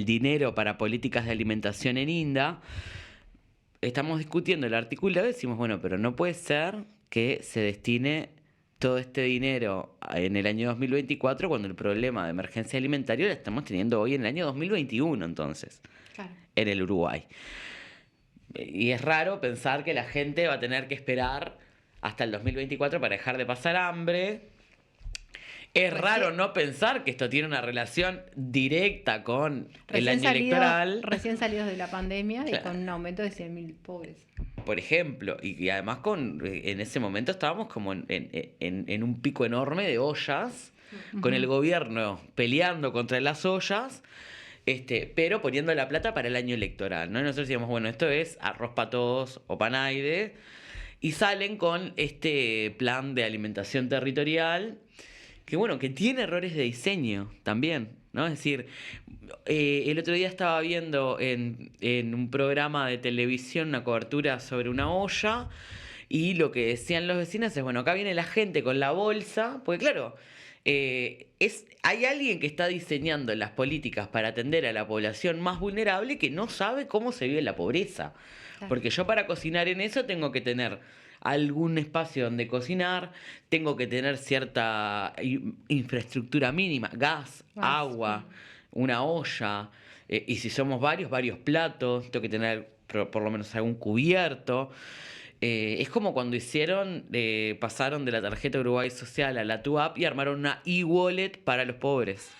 Speaker 9: dinero para políticas de alimentación en INDA, estamos discutiendo el artículo y decimos, bueno, pero no puede ser que se destine todo este dinero en el año 2024 cuando el problema de emergencia alimentaria lo estamos teniendo hoy en el año 2021, entonces, claro, en el Uruguay. Y es raro pensar que la gente va a tener que esperar hasta el 2024 para dejar de pasar hambre. Es raro no pensar que esto tiene una relación directa con el año electoral.
Speaker 7: Recién salidos de la pandemia, claro, y con un aumento de 100.000 pobres.
Speaker 9: Por ejemplo, y además en ese momento estábamos como en un pico enorme de ollas, con el gobierno peleando contra las ollas, pero poniendo la plata para el año electoral, ¿no? Y nosotros decíamos, bueno, esto es arroz para todos o panaide, y salen con este plan de alimentación territorial que, bueno, que tiene errores de diseño también, ¿no? Es decir, el otro día estaba viendo en un programa de televisión una cobertura sobre una olla, y lo que decían los vecinos es, bueno, acá viene la gente con la bolsa, porque claro, hay alguien que está diseñando las políticas para atender a la población más vulnerable que no sabe cómo se vive la pobreza. Claro. Porque yo para cocinar en eso tengo que tener algún espacio donde cocinar, tengo que tener cierta infraestructura mínima, gas, agua, una olla, y si somos varios platos, tengo que tener por lo menos algún cubierto. Es como cuando pasaron de la tarjeta Uruguay Social a la TUAP y armaron una e-wallet para los pobres.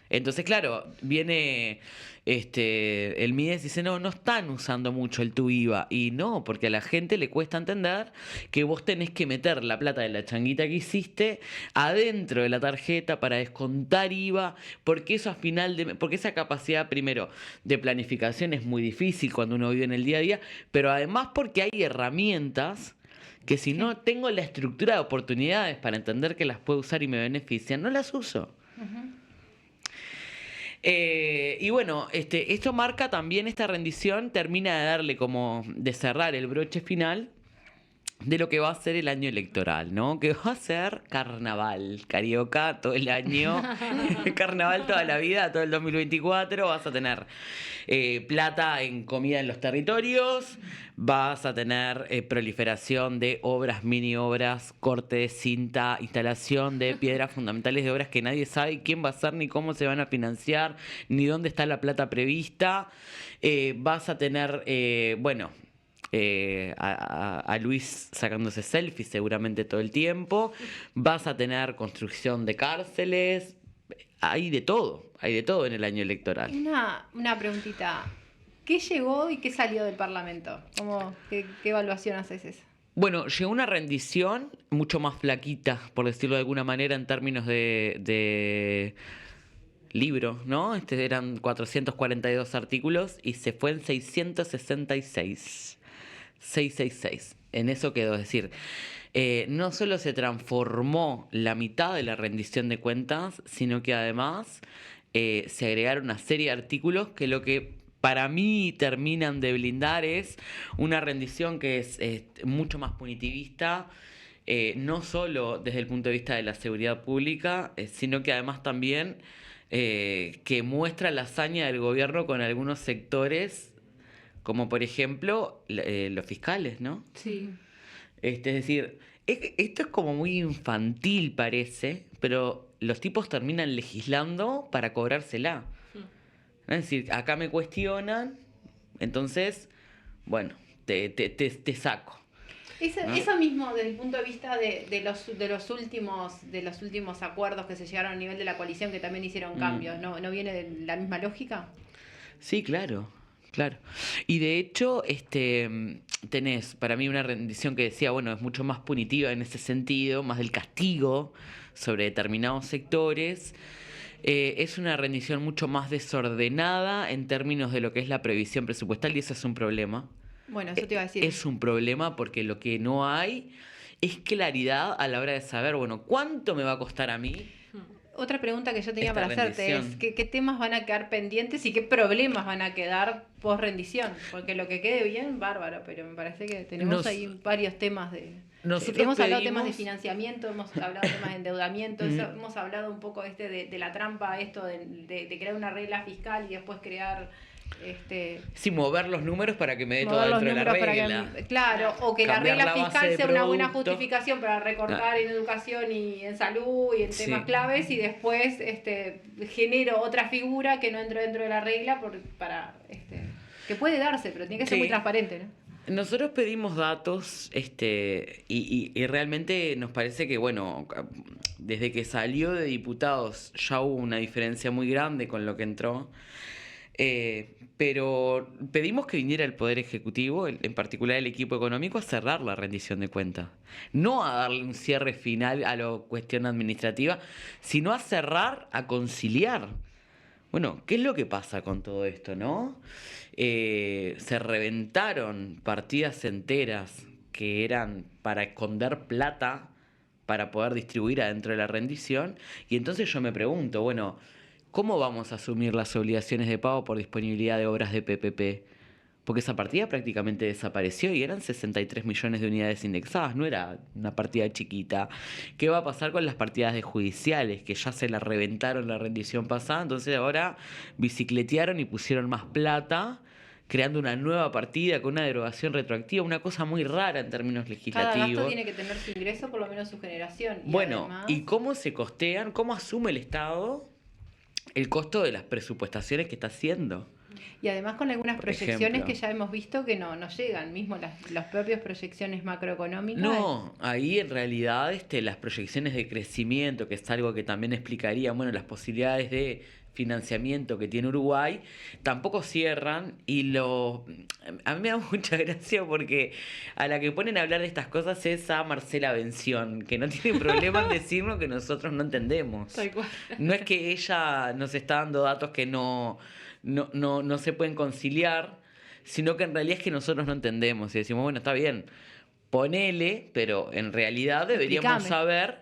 Speaker 9: Entonces, claro, viene el MIDES y dice, no están usando mucho el tu IVA. Y no, porque a la gente le cuesta entender que vos tenés que meter la plata de la changuita que hiciste adentro de la tarjeta para descontar IVA, porque eso porque esa capacidad, primero, de planificación es muy difícil cuando uno vive en el día a día, pero además porque hay herramientas que si no tengo la estructura de oportunidades para entender que las puedo usar y me benefician, no las uso. Y bueno, esto marca también, esta rendición termina de cerrar el broche final de lo que va a ser el año electoral, ¿no? Que va a ser carnaval, carioca todo el año, carnaval toda la vida, todo el 2024, vas a tener plata en comida en los territorios, vas a tener proliferación de obras, mini obras, corte de cinta, instalación de piedras fundamentales de obras que nadie sabe quién va a hacer, ni cómo se van a financiar, ni dónde está la plata prevista. Vas a tener, a Luis sacándose selfies seguramente todo el tiempo. Vas a tener construcción de cárceles. Hay de todo en el año electoral.
Speaker 7: Una preguntita. ¿Qué llegó y qué salió del Parlamento? ¿Qué evaluación haces esa?
Speaker 9: Bueno, llegó una rendición mucho más flaquita, por decirlo de alguna manera, en términos de libro, ¿no? Eran 442 artículos y se fue en 666. 666. En eso quedó, es decir, no solo se transformó la mitad de la rendición de cuentas, sino que además se agregaron una serie de artículos que lo que para mí terminan de blindar es una rendición que es mucho más punitivista, no solo desde el punto de vista de la seguridad pública, sino que además también que muestra la hazaña del gobierno con algunos sectores, como por ejemplo los fiscales, ¿no? Sí. Es decir, esto es como muy infantil parece, pero los tipos terminan legislando para cobrársela. Es decir, acá me cuestionan, entonces, bueno, te saco.
Speaker 7: Eso mismo desde el punto de vista de los últimos acuerdos que se llegaron a nivel de la coalición, que también hicieron cambios, ¿no viene de la misma lógica?
Speaker 9: Sí, claro. Y de hecho, tenés para mí una rendición que decía, bueno, es mucho más punitiva en ese sentido, más del castigo sobre determinados sectores. Es una rendición mucho más desordenada en términos de lo que es la previsión presupuestal, y eso es un problema.
Speaker 7: Bueno, eso te iba a decir.
Speaker 9: Es un problema porque lo que no hay es claridad a la hora de saber, bueno, ¿cuánto me va a costar a mí?
Speaker 7: Otra pregunta que yo tenía
Speaker 9: esta
Speaker 7: para hacerte es ¿qué temas van a quedar pendientes y qué problemas van a quedar post rendición? Porque lo que quede bien, bárbaro, pero me parece que tenemos ahí varios temas hemos hablado de temas de financiamiento, hemos hablado de temas de endeudamiento, hemos hablado un poco de la trampa, esto de crear una regla fiscal y después crear
Speaker 9: sí, mover los números para que me dé todo dentro de la regla.
Speaker 7: Claro, o que la regla fiscal sea una buena justificación para recortar en educación y en salud y en temas claves, y después genero otra figura que no entra dentro de la regla que puede darse, pero tiene que ser muy transparente, ¿no?
Speaker 9: Nosotros pedimos datos y realmente nos parece que, bueno, desde que salió de diputados ya hubo una diferencia muy grande con lo que entró. Pero pedimos que viniera el Poder Ejecutivo, en particular el equipo económico, a cerrar la rendición de cuentas. No a darle un cierre final a la cuestión administrativa, sino a cerrar, a conciliar. Bueno, ¿qué es lo que pasa con todo esto, no? Se reventaron partidas enteras que eran para esconder plata para poder distribuir adentro de la rendición, y entonces yo me pregunto, bueno, ¿cómo vamos a asumir las obligaciones de pago por disponibilidad de obras de PPP? Porque esa partida prácticamente desapareció y eran 63 millones de unidades indexadas, no era una partida chiquita. ¿Qué va a pasar con las partidas de judiciales, que ya se la reventaron la rendición pasada? Entonces ahora bicicletearon y pusieron más plata, creando una nueva partida con una derogación retroactiva, una cosa muy rara en términos legislativos.
Speaker 7: Cada gasto tiene que tener su ingreso, por lo menos su generación.
Speaker 9: Bueno,
Speaker 7: además...
Speaker 9: ¿y cómo se costean? ¿Cómo asume el Estado el costo de las presupuestaciones que está haciendo?
Speaker 7: Y además con algunas
Speaker 9: Por
Speaker 7: proyecciones
Speaker 9: ejemplo.
Speaker 7: que ya hemos visto que no llegan, mismo las propias proyecciones macroeconómicas.
Speaker 9: No, ahí en realidad las proyecciones de crecimiento, que es algo que también explicaría, bueno, las posibilidades de financiamiento que tiene Uruguay, tampoco cierran a mí me da mucha gracia porque a la que ponen a hablar de estas cosas es a Marcela Bención, que no tiene problema en decirnos que nosotros no entendemos.
Speaker 8: Tal cual.
Speaker 9: No es que ella nos está dando datos que no se pueden conciliar, sino que en realidad es que nosotros no entendemos y decimos, bueno, está bien, ponele, pero en realidad deberíamos
Speaker 7: Explícame.
Speaker 9: saber,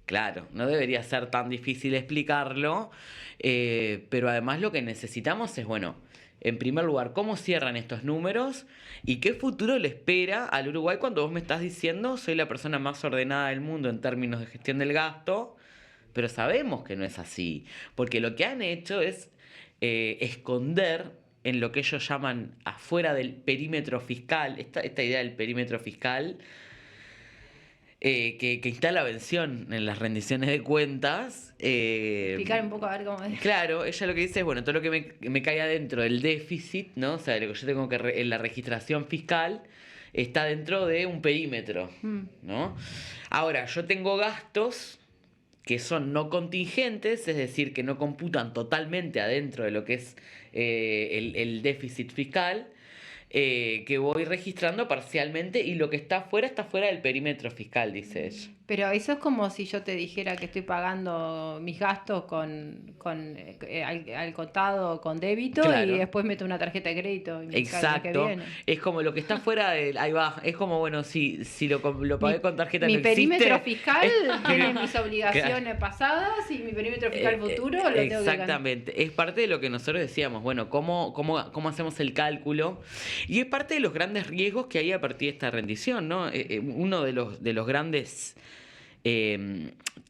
Speaker 9: claro, no debería ser tan difícil explicarlo, pero además lo que necesitamos es, bueno, en primer lugar, cómo cierran estos números y qué futuro le espera al Uruguay cuando vos me estás diciendo soy la persona más ordenada del mundo en términos de gestión del gasto, pero sabemos que no es así, porque lo que han hecho es esconder en lo que ellos llaman afuera del perímetro fiscal, esta idea del perímetro fiscal, que instala Bención en las rendiciones de cuentas.
Speaker 7: Explicar un poco a ver cómo es.
Speaker 9: Claro, ella lo que dice es, bueno, todo lo que me cae adentro del déficit, ¿no? O sea, lo que yo tengo que en la registración fiscal está dentro de un perímetro, ¿no? Ahora, yo tengo gastos que son no contingentes, es decir, que no computan totalmente adentro de lo que es el déficit fiscal, que voy registrando parcialmente y lo que está fuera del perímetro fiscal, dice ella.
Speaker 7: Pero eso es como si yo te dijera que estoy pagando mis gastos al contado con débito,
Speaker 9: Claro.
Speaker 7: y después meto una tarjeta de crédito y me cae el mes que
Speaker 9: Exacto,
Speaker 7: viene.
Speaker 9: es como lo que está fuera del, ahí va, es como, bueno, si lo pagué con tarjeta
Speaker 7: Mi
Speaker 9: no existe.
Speaker 7: perímetro fiscal tiene mis obligaciones pasadas y mi perímetro fiscal futuro lo tengo que ganar.
Speaker 9: Exactamente, es parte de lo que nosotros decíamos, bueno, cómo hacemos el cálculo, y es parte de los grandes riesgos que hay a partir de esta rendición, ¿no? Uno de los grandes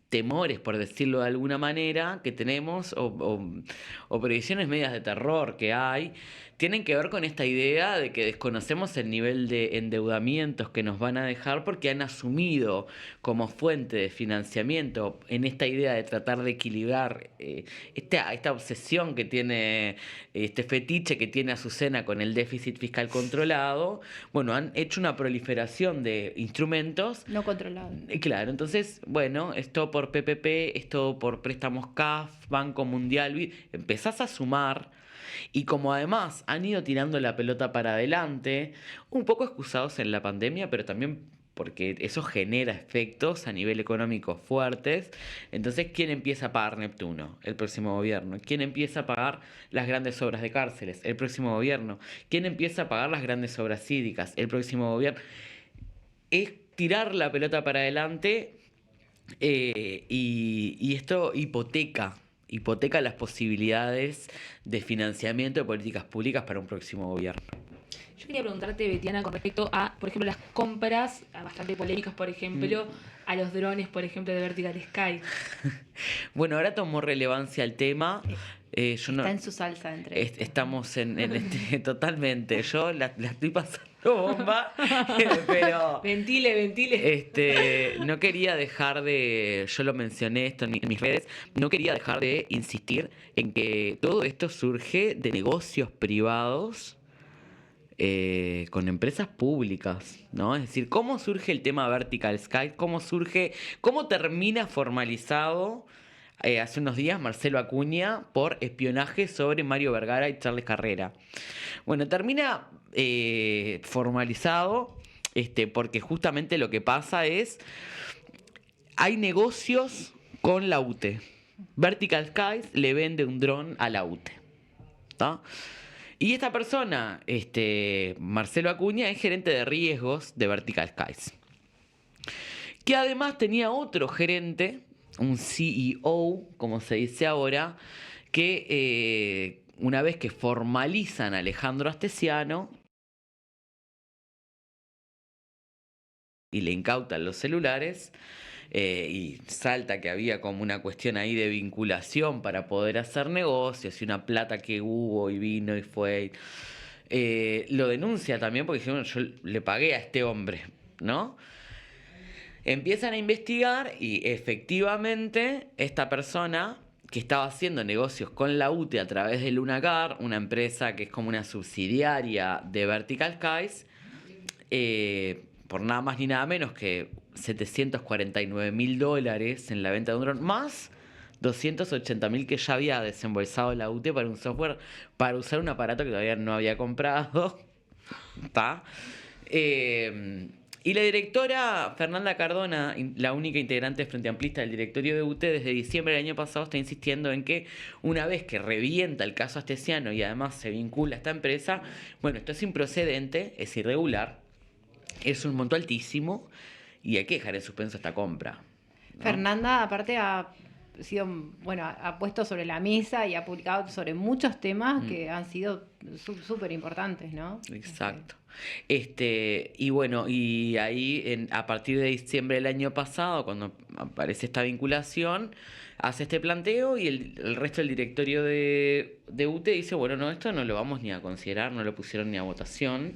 Speaker 9: temores, por decirlo de alguna manera, que tenemos, o previsiones medias de terror que hay, tienen que ver con esta idea de que desconocemos el nivel de endeudamientos que nos van a dejar porque han asumido como fuente de financiamiento en esta idea de tratar de equilibrar esta obsesión que tiene, este fetiche que tiene Azucena con el déficit fiscal controlado. Bueno, han hecho una proliferación de instrumentos
Speaker 7: No controlado.
Speaker 9: Claro, entonces, bueno, esto por PPP, esto por préstamos CAF, Banco Mundial, empezás a sumar y como además han ido tirando la pelota para adelante, un poco excusados en la pandemia, pero también porque eso genera efectos a nivel económico fuertes. Entonces, ¿quién empieza a pagar Neptuno? El próximo gobierno. ¿Quién empieza a pagar las grandes obras de cárceles? El próximo gobierno. ¿Quién empieza a pagar las grandes obras cívicas? El próximo gobierno. Es tirar la pelota para adelante y esto hipoteca las posibilidades de financiamiento de políticas públicas para un próximo gobierno.
Speaker 8: Yo quería preguntarte, Betiana, con respecto a, por ejemplo, las compras bastante polémicas, por ejemplo, a los drones, por ejemplo, de Vertical Sky.
Speaker 9: Bueno, ahora tomó relevancia el tema. Yo no,
Speaker 7: Está en su salsa entre
Speaker 9: estamos totalmente. Yo la estoy pasando bomba, pero
Speaker 8: Ventile.
Speaker 9: no quería dejar de, yo lo mencioné esto en mis redes, no quería dejar de insistir en que todo esto surge de negocios privados con empresas públicas, ¿no? Es decir, ¿cómo surge el tema Vertical Sky? ¿Cómo termina formalizado hace unos días Marcelo Acuña por espionaje sobre Mario Vergara y Charles Carrera? Bueno, termina formalizado porque justamente lo que pasa es hay negocios con la UTE. Vertical Skies le vende un dron a la UTE, ¿tá? Y esta persona, Marcelo Acuña, es gerente de riesgos de Vertical Skies, que además tenía otro gerente, un CEO, como se dice ahora, que una vez que formalizan a Alejandro Astesiano y le incautan los celulares, y salta que había como una cuestión ahí de vinculación para poder hacer negocios y una plata que hubo y vino y fue. Lo denuncia también porque dijeron, yo le pagué a este hombre, ¿no? Empiezan a investigar y efectivamente esta persona que estaba haciendo negocios con la UTE a través de Lunacar, una empresa que es como una subsidiaria de Vertical Skies, por nada más ni nada menos que $749.000 en la venta de un dron, más $280.000 que ya había desembolsado la UTE para un software, para usar un aparato que todavía no había comprado. ¿Está? Y la directora Fernanda Cardona, la única integrante de Frente Amplista del directorio de UTE, desde diciembre del año pasado está insistiendo en que una vez que revienta el caso Astesiano y además se vincula a esta empresa, bueno, esto es improcedente, es irregular, es un monto altísimo y hay que dejar en suspenso esta compra, ¿no?
Speaker 7: Fernanda, aparte, ha puesto sobre la mesa y ha publicado sobre muchos temas que han sido súper importantes, ¿no?
Speaker 9: Exacto. Y bueno, y ahí a partir de diciembre del año pasado, cuando aparece esta vinculación, hace este planteo y el resto del directorio de UTE dice, bueno, no, esto no lo vamos ni a considerar, no lo pusieron ni a votación.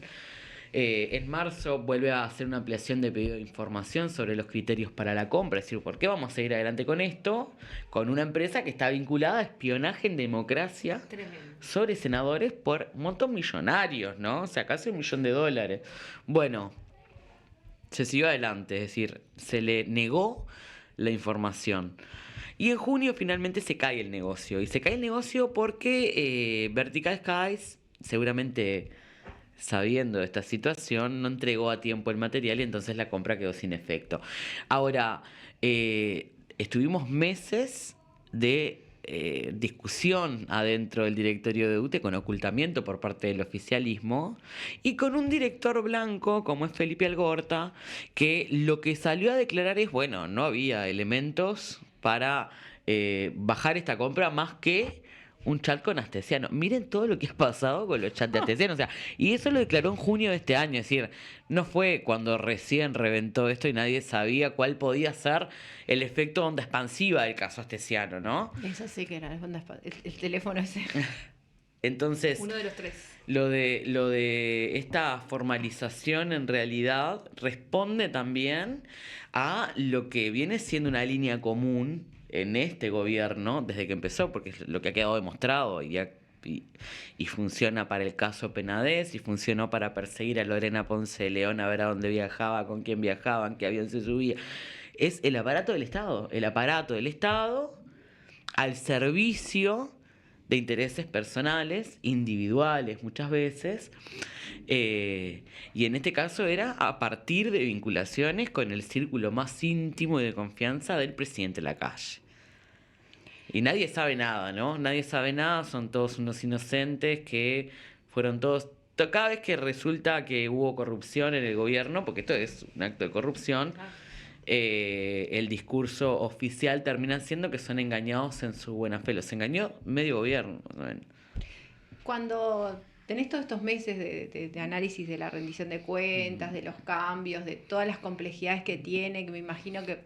Speaker 9: En marzo vuelve a hacer una ampliación de pedido de información sobre los criterios para la compra, es decir, ¿por qué vamos a seguir adelante con esto? Con una empresa que está vinculada a espionaje en democracia. Tremendo. Sobre senadores por montos millonarios, ¿no? O sea, casi $1 millón. Bueno, se siguió adelante, es decir, se le negó la información. Y en junio finalmente se cae el negocio. Y se cae el negocio porque Vertical Skies, seguramente sabiendo de esta situación, no entregó a tiempo el material y entonces la compra quedó sin efecto. Ahora, estuvimos meses de discusión adentro del directorio de UTE con ocultamiento por parte del oficialismo y con un director blanco como es Felipe Algorta, que lo que salió a declarar es, bueno, no había elementos para bajar esta compra más que un chat con Astesiano. Miren todo lo que ha pasado con los chats de Astesiano. O sea, y eso lo declaró en junio de este año. Es decir, no fue cuando recién reventó esto y nadie sabía cuál podía ser el efecto onda expansiva del caso Astesiano, ¿no?
Speaker 7: Eso sí que era el teléfono ese.
Speaker 9: Entonces,
Speaker 8: uno de los 3.
Speaker 9: Lo de esta formalización en realidad responde también a lo que viene siendo una línea común en este gobierno, desde que empezó, porque es lo que ha quedado demostrado y funciona para el caso Penades y funcionó para perseguir a Lorena Ponce de León, a ver a dónde viajaba, con quién viajaba, en qué avión se subía. Es el aparato del Estado al servicio de intereses personales, individuales muchas veces, y en este caso era a partir de vinculaciones con el círculo más íntimo y de confianza del presidente Lacalle. Y nadie sabe nada, ¿no? Nadie sabe nada, son todos unos inocentes que fueron todos... Cada vez que resulta que hubo corrupción en el gobierno, porque esto es un acto de corrupción, el discurso oficial termina siendo que son engañados en su buena fe. Los engañó medio gobierno, ¿saben?
Speaker 7: Cuando tenés todos estos meses de análisis de la rendición de cuentas, de los cambios, de todas las complejidades que tiene, que me imagino que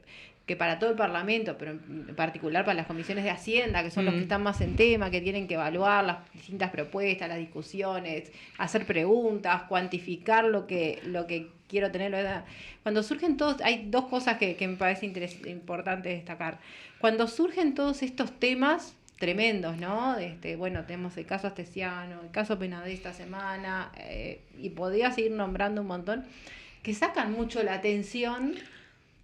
Speaker 7: para todo el Parlamento, pero en particular para las comisiones de Hacienda, que son los que están más en tema, que tienen que evaluar las distintas propuestas, las discusiones, hacer preguntas, cuantificar lo que quiero tener. Cuando surgen todos, hay dos cosas que me parece importante destacar. Cuando surgen todos estos temas tremendos, ¿no? Bueno, tenemos el caso Astesiano, el caso Penades esta semana, y podría seguir nombrando un montón, que sacan mucho la atención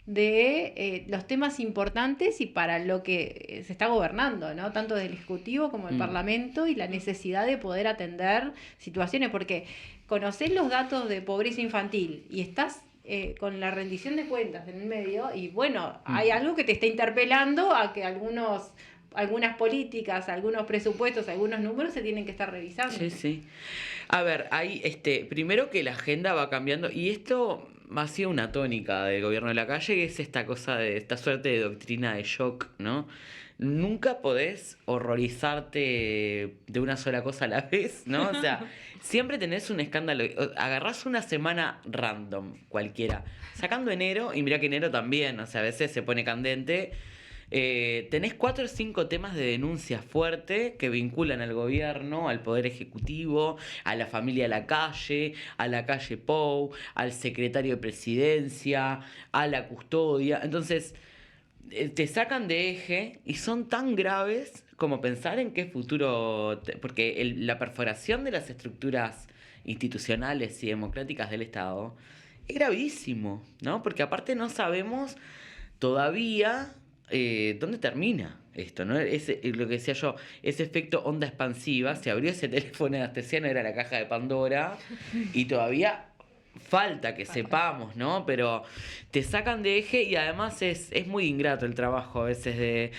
Speaker 7: de los temas importantes y para lo que se está gobernando, ¿no? Tanto del Ejecutivo como del Parlamento, y la necesidad de poder atender situaciones, porque conocés los datos de pobreza infantil y estás con la rendición de cuentas en el medio y bueno, hay algo que te está interpelando a que algunas políticas, algunos presupuestos, algunos números se tienen que estar revisando.
Speaker 9: Sí, sí. A ver, hay primero que la agenda va cambiando y esto ha sido una tónica del gobierno de Lacalle, que es esta cosa de esta suerte de doctrina de shock, ¿no? Nunca podés horrorizarte de una sola cosa a la vez, ¿no? O sea, siempre tenés un escándalo. Agarrás una semana random, cualquiera, sacando enero, y mirá que enero también, o sea, a veces se pone candente. Tenés 4 o 5 temas de denuncia fuerte que vinculan al gobierno, al poder ejecutivo, a la familia Lacalle, a la calle Pou, al secretario de presidencia, a la custodia. Entonces, te sacan de eje y son tan graves como pensar en qué futuro... Porque la perforación de las estructuras institucionales y democráticas del Estado es gravísimo, ¿no? Porque aparte no sabemos todavía dónde termina esto, ¿no? Lo que decía yo, ese efecto onda expansiva, se abrió ese teléfono de Astesiano, era la caja de Pandora, y todavía falta que sepamos, ¿no? Pero te sacan de eje y además es muy ingrato el trabajo a veces de...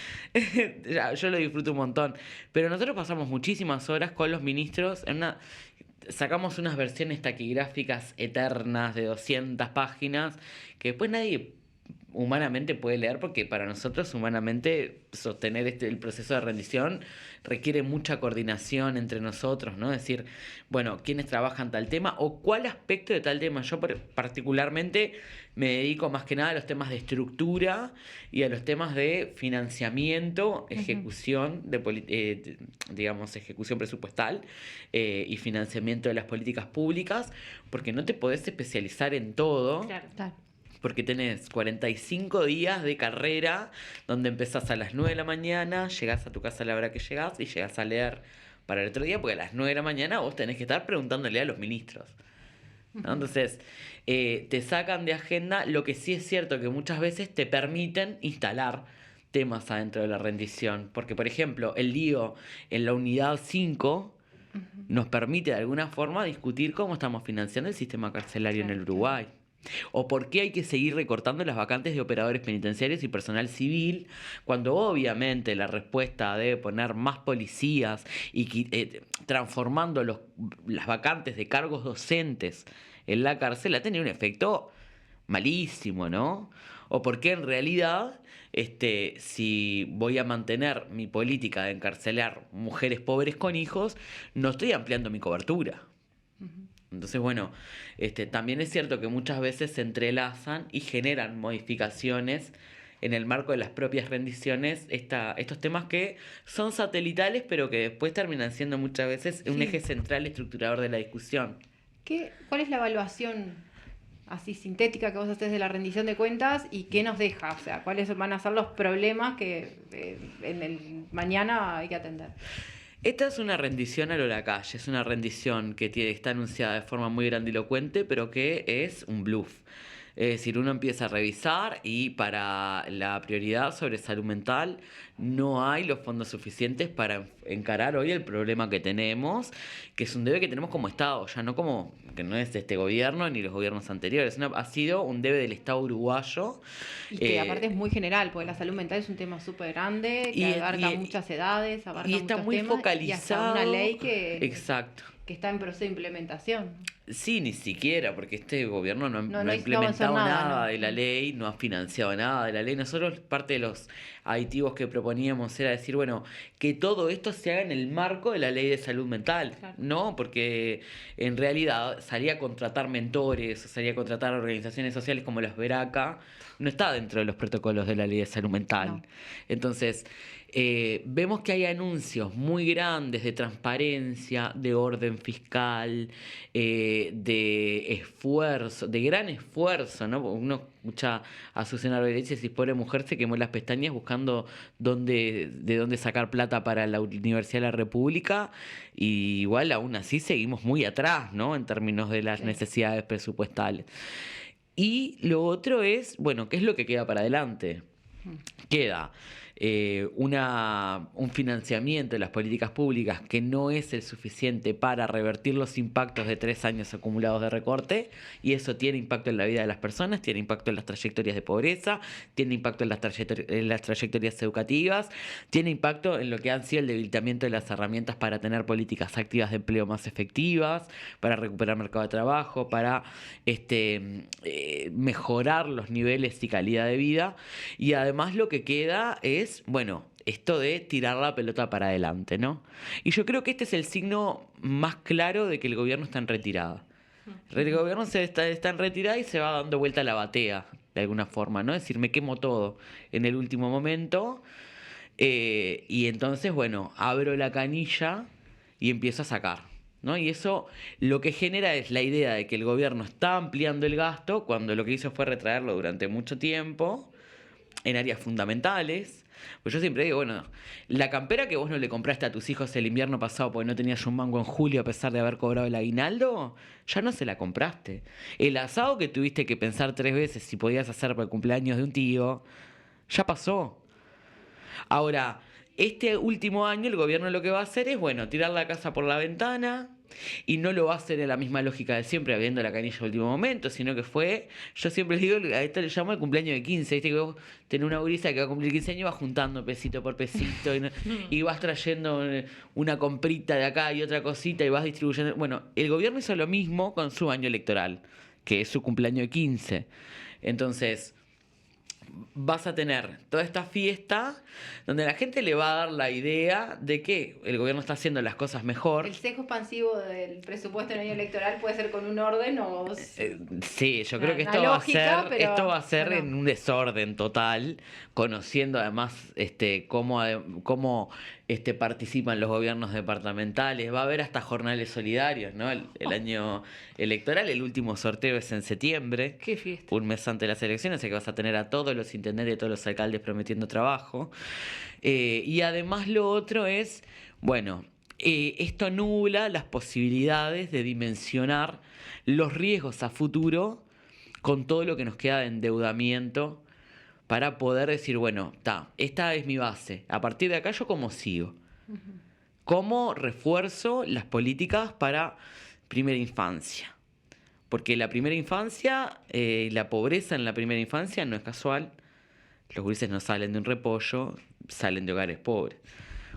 Speaker 9: Yo lo disfruto un montón, pero nosotros pasamos muchísimas horas con los ministros sacamos unas versiones taquigráficas eternas de 200 páginas que después nadie humanamente puede leer, porque para nosotros humanamente sostener el proceso de rendición requiere mucha coordinación entre nosotros, ¿no? Es decir, bueno, quiénes trabajan tal tema o cuál aspecto de tal tema. Yo particularmente me dedico más que nada a los temas de estructura y a los temas de financiamiento, ejecución, digamos, ejecución presupuestal y financiamiento de las políticas públicas, porque no te podés especializar en todo.
Speaker 7: Claro.
Speaker 9: Porque tenés 45 días de carrera donde empezás a las 9 de la mañana, llegás a tu casa a la hora que llegás y llegás a leer para el otro día, porque a las 9 de la mañana vos tenés que estar preguntándole a los ministros, ¿no? Entonces, te sacan de agenda. Lo que sí es cierto que muchas veces te permiten instalar temas adentro de la rendición. Porque, por ejemplo, el lío en la unidad 5 nos permite de alguna forma discutir cómo estamos financiando el sistema carcelario en el Uruguay. O por qué hay que seguir recortando las vacantes de operadores penitenciarios y personal civil, cuando obviamente la respuesta de poner más policías y transformando las vacantes de cargos docentes en la cárcel ha tenido un efecto malísimo, ¿no? O por qué en realidad, si voy a mantener mi política de encarcelar mujeres pobres con hijos, no estoy ampliando mi cobertura. Entonces, bueno, también es cierto que muchas veces se entrelazan y generan modificaciones en el marco de las propias rendiciones, estos temas que son satelitales, pero que después terminan siendo muchas veces un eje central estructurador de la discusión.
Speaker 7: ¿Cuál es la evaluación así sintética que vos haces de la rendición de cuentas y qué nos deja? O sea, ¿cuáles van a ser los problemas que en el mañana hay que atender?
Speaker 9: Esta es una rendición a lo Lacalle, es una rendición que está anunciada de forma muy grandilocuente, pero que es un bluff. Es decir, uno empieza a revisar y para la prioridad sobre salud mental no hay los fondos suficientes para encarar hoy el problema que tenemos, que es un debe que tenemos como Estado, ya no como, que no es de este gobierno ni los gobiernos anteriores, ha sido un debe del Estado uruguayo.
Speaker 7: Y que aparte es muy general, porque la salud mental es un tema súper grande, que abarca muchas edades, abarca
Speaker 9: y está
Speaker 7: muchos
Speaker 9: muy
Speaker 7: temas,
Speaker 9: focalizado.
Speaker 7: y hasta una ley que...
Speaker 9: Exacto.
Speaker 7: Que está en proceso de implementación.
Speaker 9: Sí, ni siquiera, porque este gobierno no ha
Speaker 7: no
Speaker 9: implementado nada
Speaker 7: ¿no?
Speaker 9: de la ley, no ha financiado nada de la ley. Nosotros, parte de los aditivos que proponíamos era decir, bueno, que todo esto se haga en el marco de la ley de salud mental, claro. ¿No? Porque en realidad salir a contratar mentores, salir a contratar organizaciones sociales como las Veraca, no está dentro de los protocolos de la ley de salud mental. No. Entonces... vemos que hay anuncios muy grandes de transparencia, de orden fiscal, de esfuerzo, de gran esfuerzo, ¿no? Uno escucha a Susana Arbeleche decir, pobre mujer se quemó las pestañas buscando de dónde sacar plata para la Universidad de la República, y igual aún así seguimos muy atrás, ¿no? En términos de las necesidades presupuestales. Y lo otro es, bueno, ¿qué es lo que queda para adelante? Queda un financiamiento de las políticas públicas que no es el suficiente para revertir los impactos de 3 años acumulados de recorte, y eso tiene impacto en la vida de las personas, tiene impacto en las trayectorias de pobreza, tiene impacto en las trayectorias educativas, tiene impacto en lo que han sido el debilitamiento de las herramientas para tener políticas activas de empleo más efectivas, para recuperar mercado de trabajo, para mejorar los niveles y calidad de vida. Y además lo que queda es, bueno, esto de tirar la pelota para adelante, ¿no? Y yo creo que este es el signo más claro de que el gobierno está en retirada. El gobierno está en retirada y se va dando vuelta a la batea, de alguna forma, ¿no? Es decir, me quemo todo en el último momento, y entonces, bueno, abro la canilla y empiezo a sacar, ¿no? Y eso lo que genera es la idea de que el gobierno está ampliando el gasto cuando lo que hizo fue retraerlo durante mucho tiempo. en áreas fundamentales. Pues yo siempre digo, bueno, la campera que vos no le compraste a tus hijos el invierno pasado porque no tenías un mango en julio a pesar de haber cobrado el aguinaldo, ya no se la compraste. El asado que tuviste que pensar 3 veces si podías hacer para el cumpleaños de un tío, ya pasó. Ahora, este último año el gobierno lo que va a hacer es, bueno, tirar la casa por la ventana, y no lo va a hacer en la misma lógica de siempre, abriendo la canilla al último momento, sino que fue, yo siempre digo, a esto le llamo el cumpleaños de 15, ¿viste? Que vos tenés una gurisa que va a cumplir 15 años y vas juntando pesito por pesito, y vas trayendo una comprita de acá y otra cosita y vas distribuyendo. Bueno, el gobierno hizo lo mismo con su año electoral, que es su cumpleaños de 15. Entonces, vas a tener toda esta fiesta donde la gente le va a dar la idea de que el gobierno está haciendo las cosas mejor.
Speaker 7: El sesgo expansivo del presupuesto en año electoral puede ser con un orden o...
Speaker 9: Sí, yo creo que esto va a ser en un desorden total, conociendo además cómo participan los gobiernos departamentales. Va a haber hasta jornales solidarios, ¿no? El año electoral, el último sorteo es en septiembre.
Speaker 8: Qué fiesta.
Speaker 9: Un mes antes de las elecciones, así que vas a tener a todos los intendentes y todos los alcaldes prometiendo trabajo. Y además lo otro es, bueno, esto nubla las posibilidades de dimensionar los riesgos a futuro con todo lo que nos queda de endeudamiento para poder decir, bueno, esta es mi base. A partir de acá, ¿yo cómo sigo? Uh-huh. ¿Cómo refuerzo las políticas para primera infancia? Porque la primera infancia, la pobreza en la primera infancia no es casual. Los gurises no salen de un repollo, salen de hogares pobres.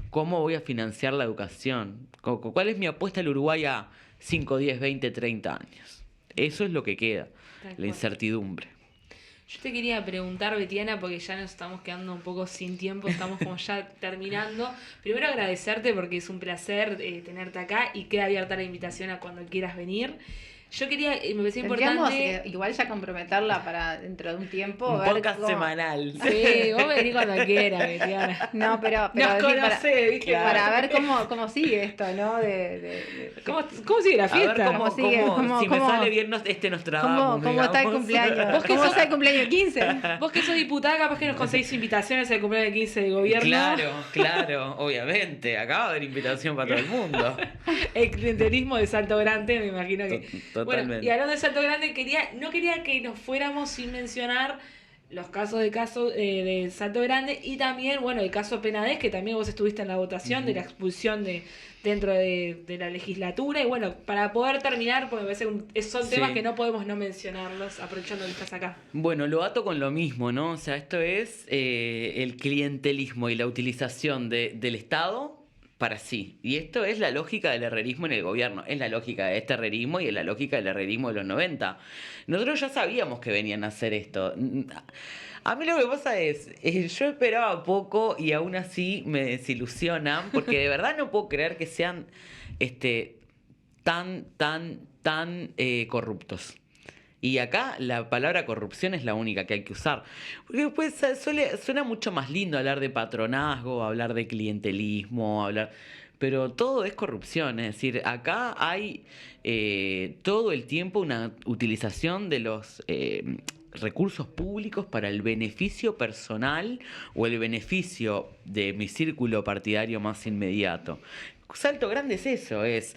Speaker 9: ¿Cómo voy a financiar la educación? ¿Cuál es mi apuesta al Uruguay a 5, 10, 20, 30 años? Eso es lo que queda, la incertidumbre.
Speaker 8: Yo te quería preguntar, Betiana, porque ya nos estamos quedando un poco sin tiempo, estamos como ya terminando. Primero agradecerte porque es un placer tenerte acá y queda abierta la invitación a cuando quieras venir. Yo quería, me parecía importante...
Speaker 7: igual ya comprometerla para dentro de un tiempo.
Speaker 9: Un podcast semanal.
Speaker 8: Sí, vos venís cuando quieras, Betiana.
Speaker 7: No, pero
Speaker 8: nos conocés, ¿viste?
Speaker 7: Para ver cómo sigue esto, ¿no?
Speaker 8: ¿Cómo sigue la fiesta?
Speaker 9: A ver si me sale bien nos trabamos.
Speaker 7: ¿Cómo está el cumpleaños? ¿Cómo está el cumpleaños 15?
Speaker 8: Vos que sos diputada, capaz que nos conseguís invitaciones al cumpleaños 15 del gobierno.
Speaker 9: Claro, obviamente. Acá va a haber invitación para todo el mundo.
Speaker 8: El clientelismo de Salto Grande, me imagino que...
Speaker 9: Totalmente.
Speaker 8: Bueno, y hablando de Salto Grande, no quería que nos fuéramos sin mencionar los casos de Salto Grande y también, bueno, el caso Penades, que también vos estuviste en la votación de la expulsión dentro de la legislatura. Y bueno, para poder terminar, porque me parece que son temas que no podemos no mencionarlos, aprovechando que estás acá.
Speaker 9: Bueno, lo ato con lo mismo, ¿no? O sea, esto es el clientelismo y la utilización del Estado para sí. Y esto es la lógica del herrerismo en el gobierno. Es la lógica de este herrerismo y es la lógica del herrerismo de los 90. Nosotros ya sabíamos que venían a hacer esto. A mí lo que pasa es, yo esperaba poco y aún así me desilusionan, porque de verdad no puedo creer que sean tan corruptos. Y acá la palabra corrupción es la única que hay que usar. Porque después suena mucho más lindo hablar de patronazgo, hablar de clientelismo, pero todo es corrupción. Es decir, acá hay todo el tiempo una utilización de los recursos públicos para el beneficio personal o el beneficio de mi círculo partidario más inmediato. Salto Grande es eso, es...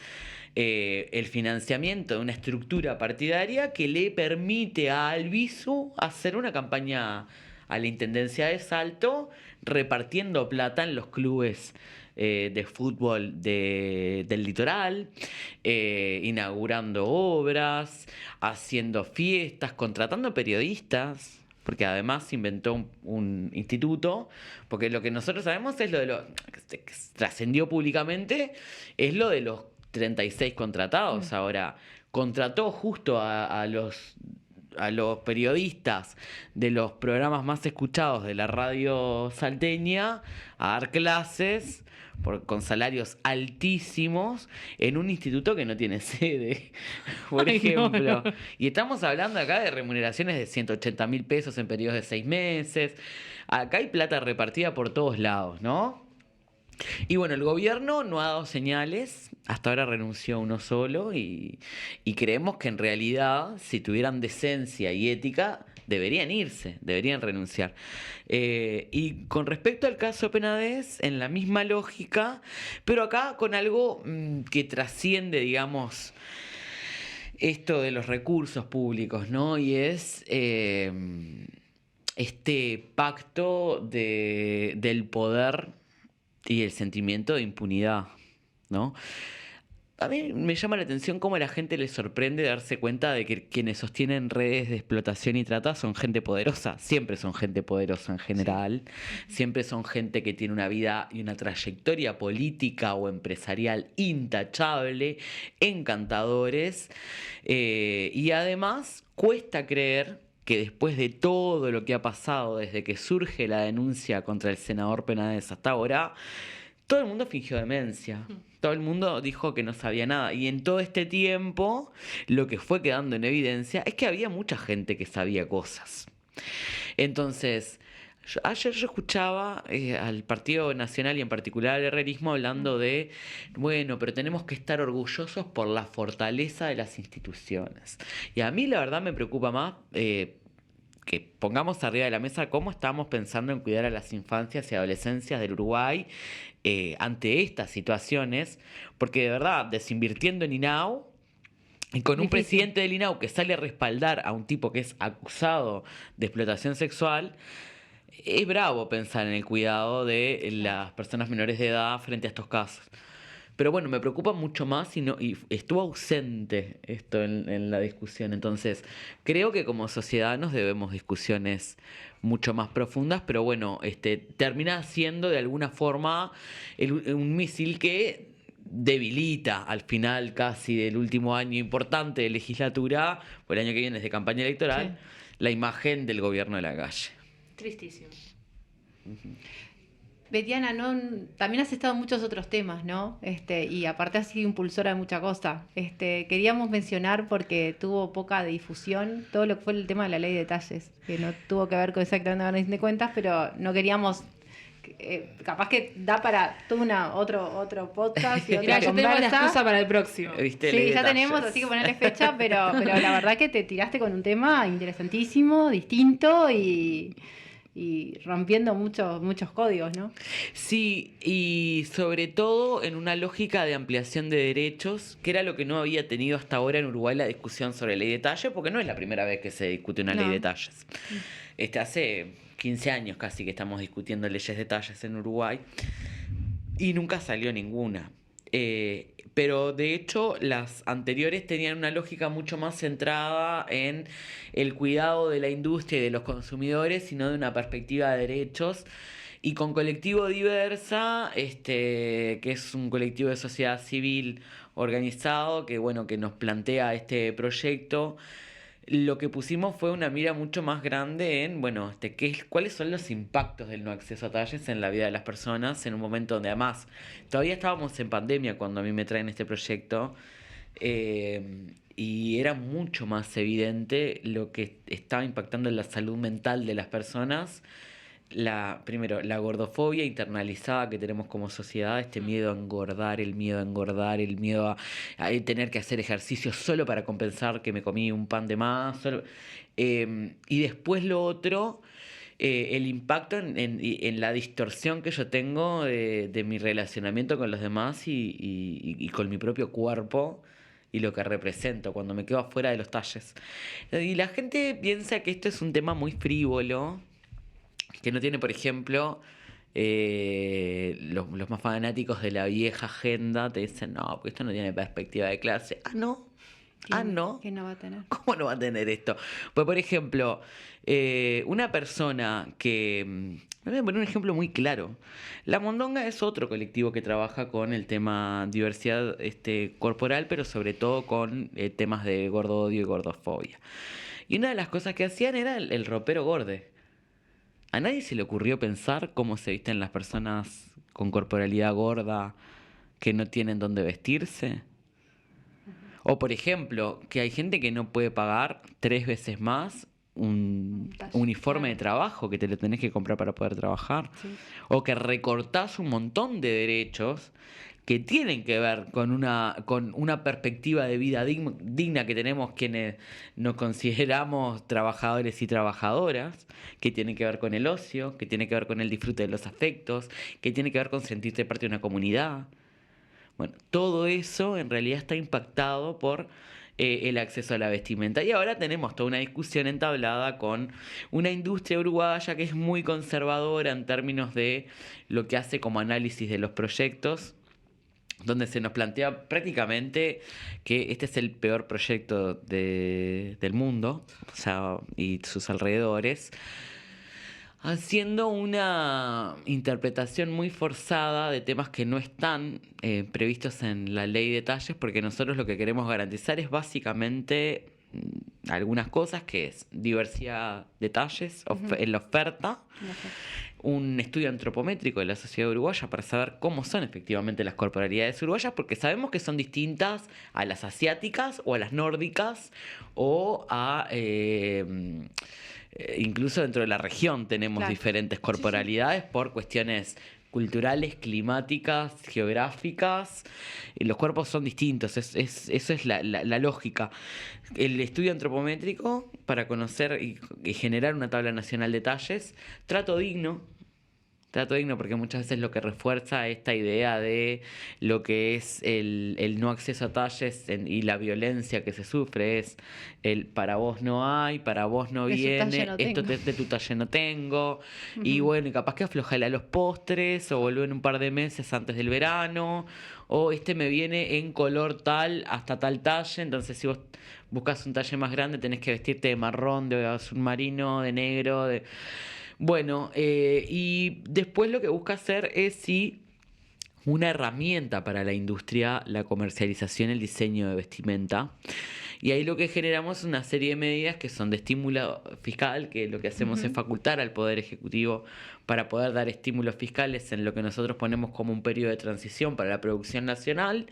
Speaker 9: el financiamiento de una estructura partidaria que le permite a Albizu hacer una campaña a la Intendencia de Salto repartiendo plata en los clubes de fútbol del litoral, inaugurando obras, haciendo fiestas, contratando periodistas, porque además inventó un instituto, porque lo que nosotros sabemos es lo de lo que trascendió públicamente, es lo de los 36 contratados. Ahora, contrató justo a los periodistas de los programas más escuchados de la radio salteña a dar clases con salarios altísimos en un instituto que no tiene sede, por ejemplo. No. Y estamos hablando acá de remuneraciones de 180.000 pesos en periodos de 6 meses. Acá hay plata repartida por todos lados, ¿no? Y bueno, el gobierno no ha dado señales, hasta ahora renunció uno solo y creemos que en realidad, si tuvieran decencia y ética, deberían irse, deberían renunciar. Y con respecto al caso Penades, en la misma lógica, pero acá con algo que trasciende, digamos, esto de los recursos públicos, ¿no? Y es este pacto del poder y el sentimiento de impunidad, ¿no? A mí me llama la atención cómo a la gente le sorprende darse cuenta de que quienes sostienen redes de explotación y trata son gente poderosa. Siempre son gente poderosa en general. Siempre son gente que tiene una vida y una trayectoria política o empresarial intachable, encantadores. Y además cuesta creer que después de todo lo que ha pasado desde que surge la denuncia contra el senador Penades hasta ahora, todo el mundo fingió demencia. Todo el mundo dijo que no sabía nada. Y en todo este tiempo, lo que fue quedando en evidencia es que había mucha gente que sabía cosas. Entonces, ayer yo escuchaba al Partido Nacional y en particular al herrerismo hablando de, bueno, pero tenemos que estar orgullosos por la fortaleza de las instituciones. Y a mí la verdad me preocupa más que pongamos arriba de la mesa cómo estamos pensando en cuidar a las infancias y adolescencias del Uruguay ante estas situaciones, porque de verdad, desinvirtiendo en INAU y con un presidente del INAU que sale a respaldar a un tipo que es acusado de explotación sexual, es bravo pensar en el cuidado de las personas menores de edad frente a estos casos. Pero bueno, me preocupa mucho más y estuvo ausente esto en la discusión. Entonces, creo que como sociedad nos debemos discusiones mucho más profundas, pero bueno, termina siendo de alguna forma un misil que debilita al final casi del último año importante de legislatura, o el año que viene es de campaña electoral, la imagen del gobierno de la calle.
Speaker 8: Tristísimo.
Speaker 7: Betiana, también has estado en muchos otros temas, ¿no? Y aparte has sido impulsora de mucha cosa. Queríamos mencionar, porque tuvo poca difusión, todo lo que fue el tema de la ley de detalles, que no tuvo que ver con exactamente la rendición de cuentas, pero no queríamos, capaz que da para todo otro podcast y otra
Speaker 8: Mirá, yo tengo la
Speaker 7: conversa.
Speaker 8: excusa para el próximo.
Speaker 7: Sí, ya tenemos, así que ponerle fecha, pero la verdad que te tiraste con un tema interesantísimo, distinto y rompiendo muchos códigos, ¿no?
Speaker 9: Sí, y sobre todo en una lógica de ampliación de derechos, que era lo que no había tenido hasta ahora en Uruguay la discusión sobre ley de detalles, porque no es la primera vez que se discute una ley de detalles. Hace 15 años casi que estamos discutiendo leyes de detalles en Uruguay y nunca salió ninguna. Pero de hecho las anteriores tenían una lógica mucho más centrada en el cuidado de la industria y de los consumidores, sino de una perspectiva de derechos. Y con Colectivo Diversa, que es un colectivo de sociedad civil organizado que nos plantea este proyecto, lo que pusimos fue una mira mucho más grande en, cuáles son los impactos del no acceso a detalles en la vida de las personas en un momento donde además todavía estábamos en pandemia cuando a mí me traen este proyecto y era mucho más evidente lo que estaba impactando en la salud mental de las personas. Primero, la gordofobia internalizada que tenemos como sociedad, miedo a engordar, el miedo a tener que hacer ejercicio solo para compensar que me comí un pan de más. Y después lo otro, el impacto en la distorsión que yo tengo de mi relacionamiento con los demás y con mi propio cuerpo y lo que represento cuando me quedo afuera de los talles. Y la gente piensa que esto es un tema muy frívolo, que no tiene, por ejemplo, los más fanáticos de la vieja agenda te dicen, no, porque esto no tiene perspectiva de clase. Ah, no.
Speaker 7: ¿Qué no va a tener?
Speaker 9: ¿Cómo no va a tener esto? Pues, por ejemplo, una persona que... Me voy a poner un ejemplo muy claro. La Mondonga es otro colectivo que trabaja con el tema diversidad corporal, pero sobre todo con temas de gordodio y gordofobia. Y una de las cosas que hacían era el ropero gorde. ¿A nadie se le ocurrió pensar cómo se visten las personas con corporalidad gorda que no tienen dónde vestirse? O, por ejemplo, que hay gente que no puede pagar 3 veces más un uniforme de trabajo que te lo tenés que comprar para poder trabajar. Sí. O que recortás un montón de derechos que tienen que ver con una perspectiva de vida digna que tenemos quienes nos consideramos trabajadores y trabajadoras, que tienen que ver con el ocio, que tiene que ver con el disfrute de los afectos, que tiene que ver con sentirse parte de una comunidad. Bueno, todo eso en realidad está impactado por el acceso a la vestimenta. Y ahora tenemos toda una discusión entablada con una industria uruguaya que es muy conservadora en términos de lo que hace como análisis de los proyectos, donde se nos plantea prácticamente que este es el peor proyecto del mundo, o sea, y sus alrededores, haciendo una interpretación muy forzada de temas que no están previstos en la ley de talles, porque nosotros lo que queremos garantizar es básicamente algunas cosas, que es diversidad de talles en la oferta, un estudio antropométrico de la sociedad uruguaya para saber cómo son efectivamente las corporalidades uruguayas, porque sabemos que son distintas a las asiáticas o a las nórdicas o a... incluso dentro de la región tenemos diferentes corporalidades por cuestiones culturales, climáticas, geográficas. Los cuerpos son distintos, eso es la lógica. El estudio antropométrico para conocer y generar una tabla nacional de talles, trato digno, porque muchas veces lo que refuerza esta idea de lo que es el no acceso a talles y la violencia que se sufre es el para vos no hay, para vos no viene, esto de tu talle no tengo, y bueno, y capaz que aflojale a los postres o volver en un par de meses antes del verano, o me viene en color tal hasta tal talle, entonces si vos buscas un talle más grande tenés que vestirte de marrón, de azul marino, de negro, de... Bueno, y después lo que busca hacer es una herramienta para la industria, la comercialización, el diseño de vestimenta. Y ahí lo que generamos es una serie de medidas que son de estímulo fiscal, que lo que hacemos es facultar al Poder Ejecutivo para poder dar estímulos fiscales en lo que nosotros ponemos como un periodo de transición para la producción nacional,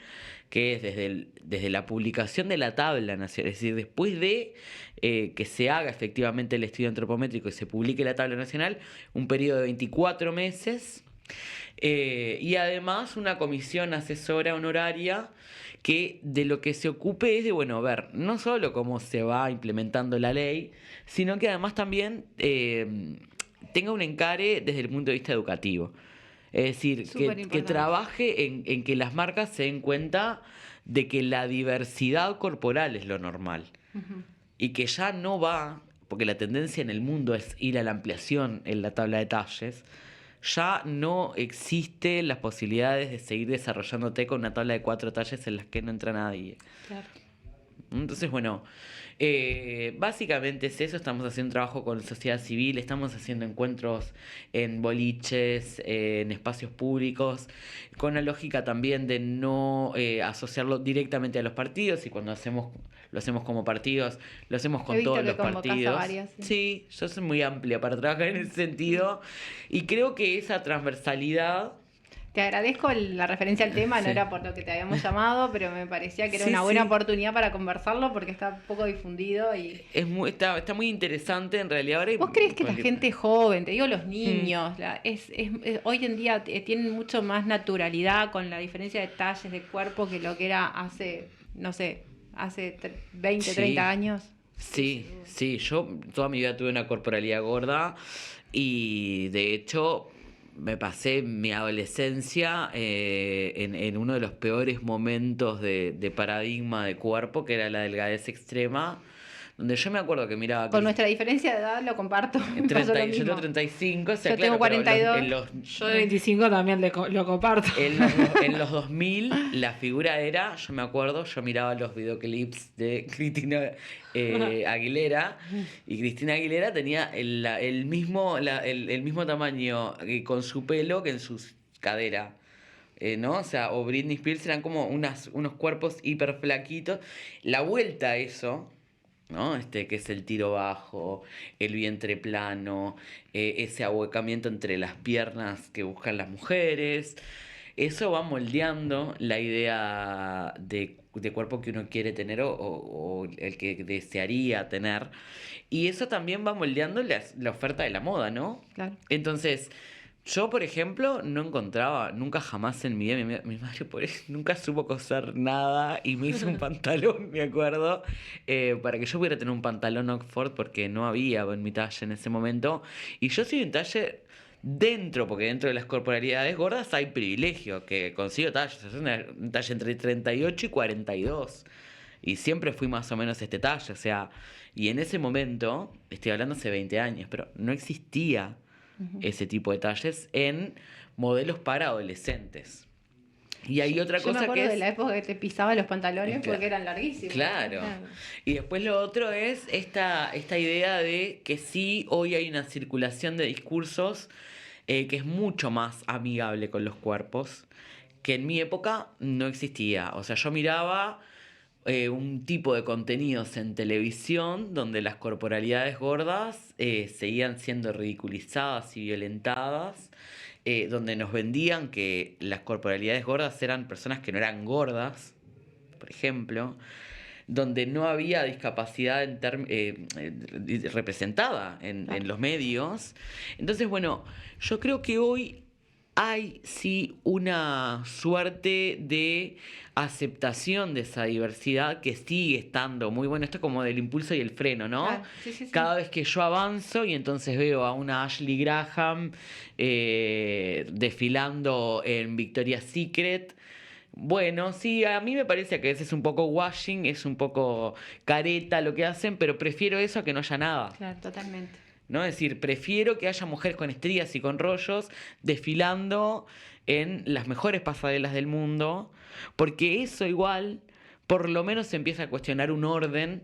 Speaker 9: que es desde la publicación de la tabla nacional, es decir, después de que se haga efectivamente el estudio antropométrico y se publique la tabla nacional, un periodo de 24 meses, y además una comisión asesora honoraria que de lo que se ocupe es de, ver no solo cómo se va implementando la ley, sino que además también tenga un encare desde el punto de vista educativo. Es decir, que trabaje en que las marcas se den cuenta de que la diversidad corporal es lo normal. Y que ya no va, porque la tendencia en el mundo es ir a la ampliación en la tabla de talles, ya no existe las posibilidades de seguir desarrollándote con una tabla de 4 talles en las que no entra nadie. Claro. Entonces, básicamente es eso. Estamos haciendo un trabajo con sociedad civil, estamos haciendo encuentros en boliches, en espacios públicos, con la lógica también de no asociarlo directamente a los partidos, y cuando lo hacemos como partidos, lo hacemos con todos los partidos. Varias, sí, yo soy muy amplia para trabajar en ese sentido, y creo que esa transversalidad...
Speaker 7: Te agradezco la referencia al tema, no era por lo que te habíamos llamado, pero me parecía que era una buena oportunidad para conversarlo porque está poco difundido y...
Speaker 9: Está muy interesante en realidad. Ahora
Speaker 7: ¿Vos crees que la gente joven, te digo los niños, hoy en día tienen mucho más naturalidad con la diferencia de talles de cuerpo que lo que era hace 20, 30 años? Sí,
Speaker 9: yo toda mi vida tuve una corporalidad gorda y de hecho... Me pasé mi adolescencia en uno de los peores momentos de paradigma de cuerpo, que era la delgadez extrema, donde yo me acuerdo que miraba...
Speaker 7: Con nuestra diferencia de edad lo comparto.
Speaker 9: Yo tengo 35, o sea,
Speaker 7: yo tengo 42.
Speaker 8: Yo de 25 también lo comparto.
Speaker 9: En los 2000 la figura era, yo me acuerdo, yo miraba los videoclips de Cristina Aguilera, y Cristina Aguilera tenía el mismo tamaño con su pelo que en sus caderas. ¿No? O sea, o Britney Spears eran como unos cuerpos hiper flaquitos. La vuelta a eso, ¿no? Que es el tiro bajo, el vientre plano, ese ahuecamiento entre las piernas que buscan las mujeres. Eso va moldeando la idea de cuerpo que uno quiere tener o el que desearía tener. Y eso también va moldeando la oferta de la moda, ¿no?
Speaker 7: Claro.
Speaker 9: Entonces, Yo, por ejemplo, no encontraba, nunca jamás en mi vida, mi madre nunca supo coser nada y me hizo un pantalón, me acuerdo, para que yo pudiera tener un pantalón Oxford porque no había en mi talla en ese momento. Y yo soy un talle porque dentro de las corporalidades gordas hay privilegio, que consigo tallas, es un talle entre 38 y 42. Y siempre fui más o menos este talle, o sea, y en ese momento, estoy hablando hace 20 años, pero no existía ese tipo de talles en modelos para adolescentes. Y hay otra cosa que es... Yo me acuerdo
Speaker 7: de la época que te pisaba los pantalones porque eran larguísimos.
Speaker 9: Claro. Y después lo otro es esta idea de que sí, hoy hay una circulación de discursos que es mucho más amigable con los cuerpos, que en mi época no existía. O sea, yo miraba un tipo de contenidos en televisión donde las corporalidades gordas seguían siendo ridiculizadas y violentadas, donde nos vendían que las corporalidades gordas eran personas que no eran gordas, por ejemplo, donde no había discapacidad representada en los medios. Entonces, bueno, yo creo que hoy hay sí una suerte de aceptación de esa diversidad que sigue estando muy bueno. Esto es como del impulso y el freno, ¿no?
Speaker 7: Ah, sí.
Speaker 9: Cada vez que yo avanzo y entonces veo a una Ashley Graham desfilando en Victoria's Secret. Bueno, sí, a mí me parece que ese es un poco washing, es un poco careta lo que hacen, pero prefiero eso a que no haya nada.
Speaker 7: Claro, totalmente.
Speaker 9: ¿No? Es decir, prefiero que haya mujeres con estrías y con rollos desfilando en las mejores pasarelas del mundo, porque eso igual, por lo menos se empieza a cuestionar un orden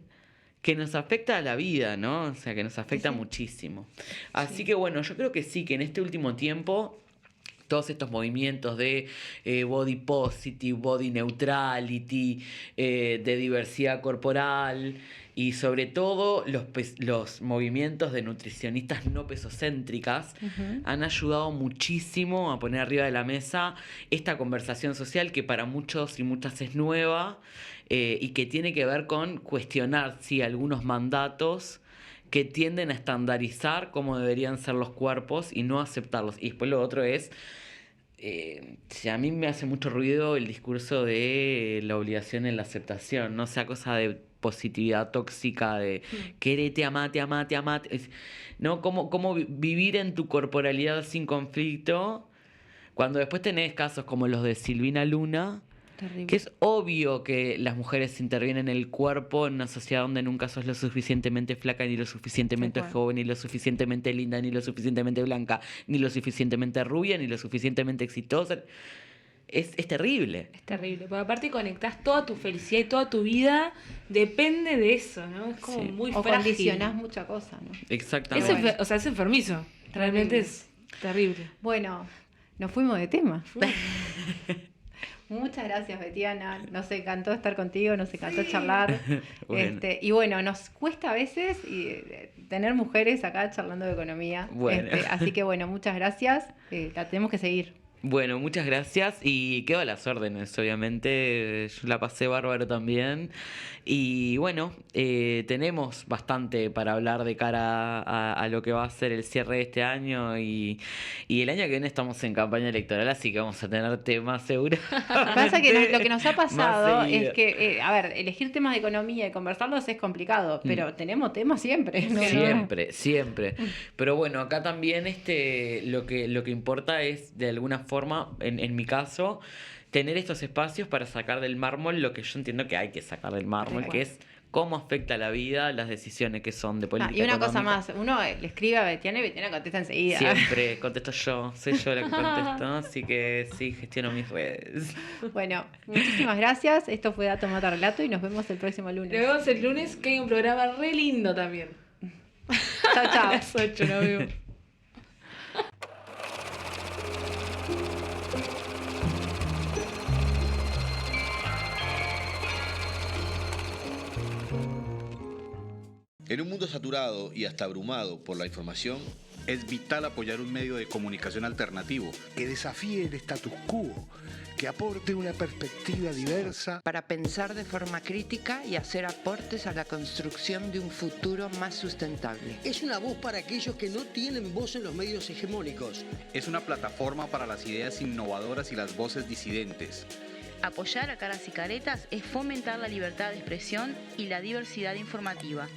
Speaker 9: que nos afecta a la vida, ¿no? O sea, que nos afecta muchísimo. Así que bueno, yo creo que sí, que en este último tiempo todos estos movimientos de body positive, body neutrality, de diversidad corporal y sobre todo los movimientos de nutricionistas no pesocéntricas han ayudado muchísimo a poner arriba de la mesa esta conversación social que para muchos y muchas es nueva y que tiene que ver con cuestionar algunos mandatos que tienden a estandarizar cómo deberían ser los cuerpos y no aceptarlos. Y después lo otro es, a mí me hace mucho ruido el discurso de la obligación en la aceptación, no sea cosa de positividad tóxica, de querete, amate, ¿no? ¿Cómo vivir en tu corporalidad sin conflicto? Cuando después tenés casos como los de Silvina Luna, terrible, que es obvio que las mujeres intervienen en el cuerpo en una sociedad donde nunca sos lo suficientemente flaca, ni lo suficientemente joven, ni lo suficientemente linda, ni lo suficientemente blanca, ni lo suficientemente rubia, ni lo suficientemente exitosa. Es terrible.
Speaker 8: Es terrible, porque aparte conectás toda tu felicidad y toda tu vida depende de eso, ¿no? Es como muy frágil.
Speaker 7: O condicionás mucha cosa, ¿no?
Speaker 9: Exactamente.
Speaker 8: Es enfermizo. Realmente es terrible.
Speaker 7: Bueno, nos fuimos de tema. Muchas gracias, Betiana. Nos encantó estar contigo, nos encantó charlar.
Speaker 9: Bueno.
Speaker 7: Y bueno, nos cuesta a veces tener mujeres acá charlando de economía.
Speaker 9: Bueno.
Speaker 7: Así que bueno, muchas gracias. La tenemos que seguir.
Speaker 9: Bueno, muchas gracias y quedo a las órdenes, obviamente, yo la pasé bárbaro también y bueno, tenemos bastante para hablar de cara a lo que va a ser el cierre de este año y el año que viene estamos en campaña electoral, así que vamos a tener temas seguro.
Speaker 7: Pasa que lo que nos ha pasado es que, elegir temas de economía y conversarlos es complicado, pero tenemos temas siempre, ¿no?
Speaker 9: Siempre. Pero bueno, acá también lo que importa es de alguna forma, en mi caso, tener estos espacios para sacar del mármol lo que yo entiendo que hay que sacar del mármol, que es cómo afecta la vida las decisiones que son de política
Speaker 7: y una
Speaker 9: económica.
Speaker 7: cosa más, uno le escribe a Betiana y Betiana contesta enseguida.
Speaker 9: Siempre contesto yo, soy yo la que contesto, así que sí, gestiono mis redes.
Speaker 7: Bueno, muchísimas gracias, esto fue Dato Mata Relato y nos vemos el próximo lunes.
Speaker 8: Nos vemos el lunes, que hay un programa re lindo también.
Speaker 7: Chao.
Speaker 8: A las 8 nos vemos.
Speaker 1: En un mundo saturado y hasta abrumado por la información,
Speaker 2: Es vital apoyar un medio de comunicación alternativo
Speaker 3: que desafíe el status quo, que aporte una perspectiva diversa
Speaker 4: para pensar de forma crítica y hacer aportes a la construcción de un futuro más sustentable.
Speaker 5: Es una voz para aquellos que no tienen voz en los medios hegemónicos.
Speaker 2: es una plataforma para las ideas innovadoras y las voces disidentes.
Speaker 6: Apoyar a Caras y Caretas es fomentar la libertad de expresión y la diversidad informativa.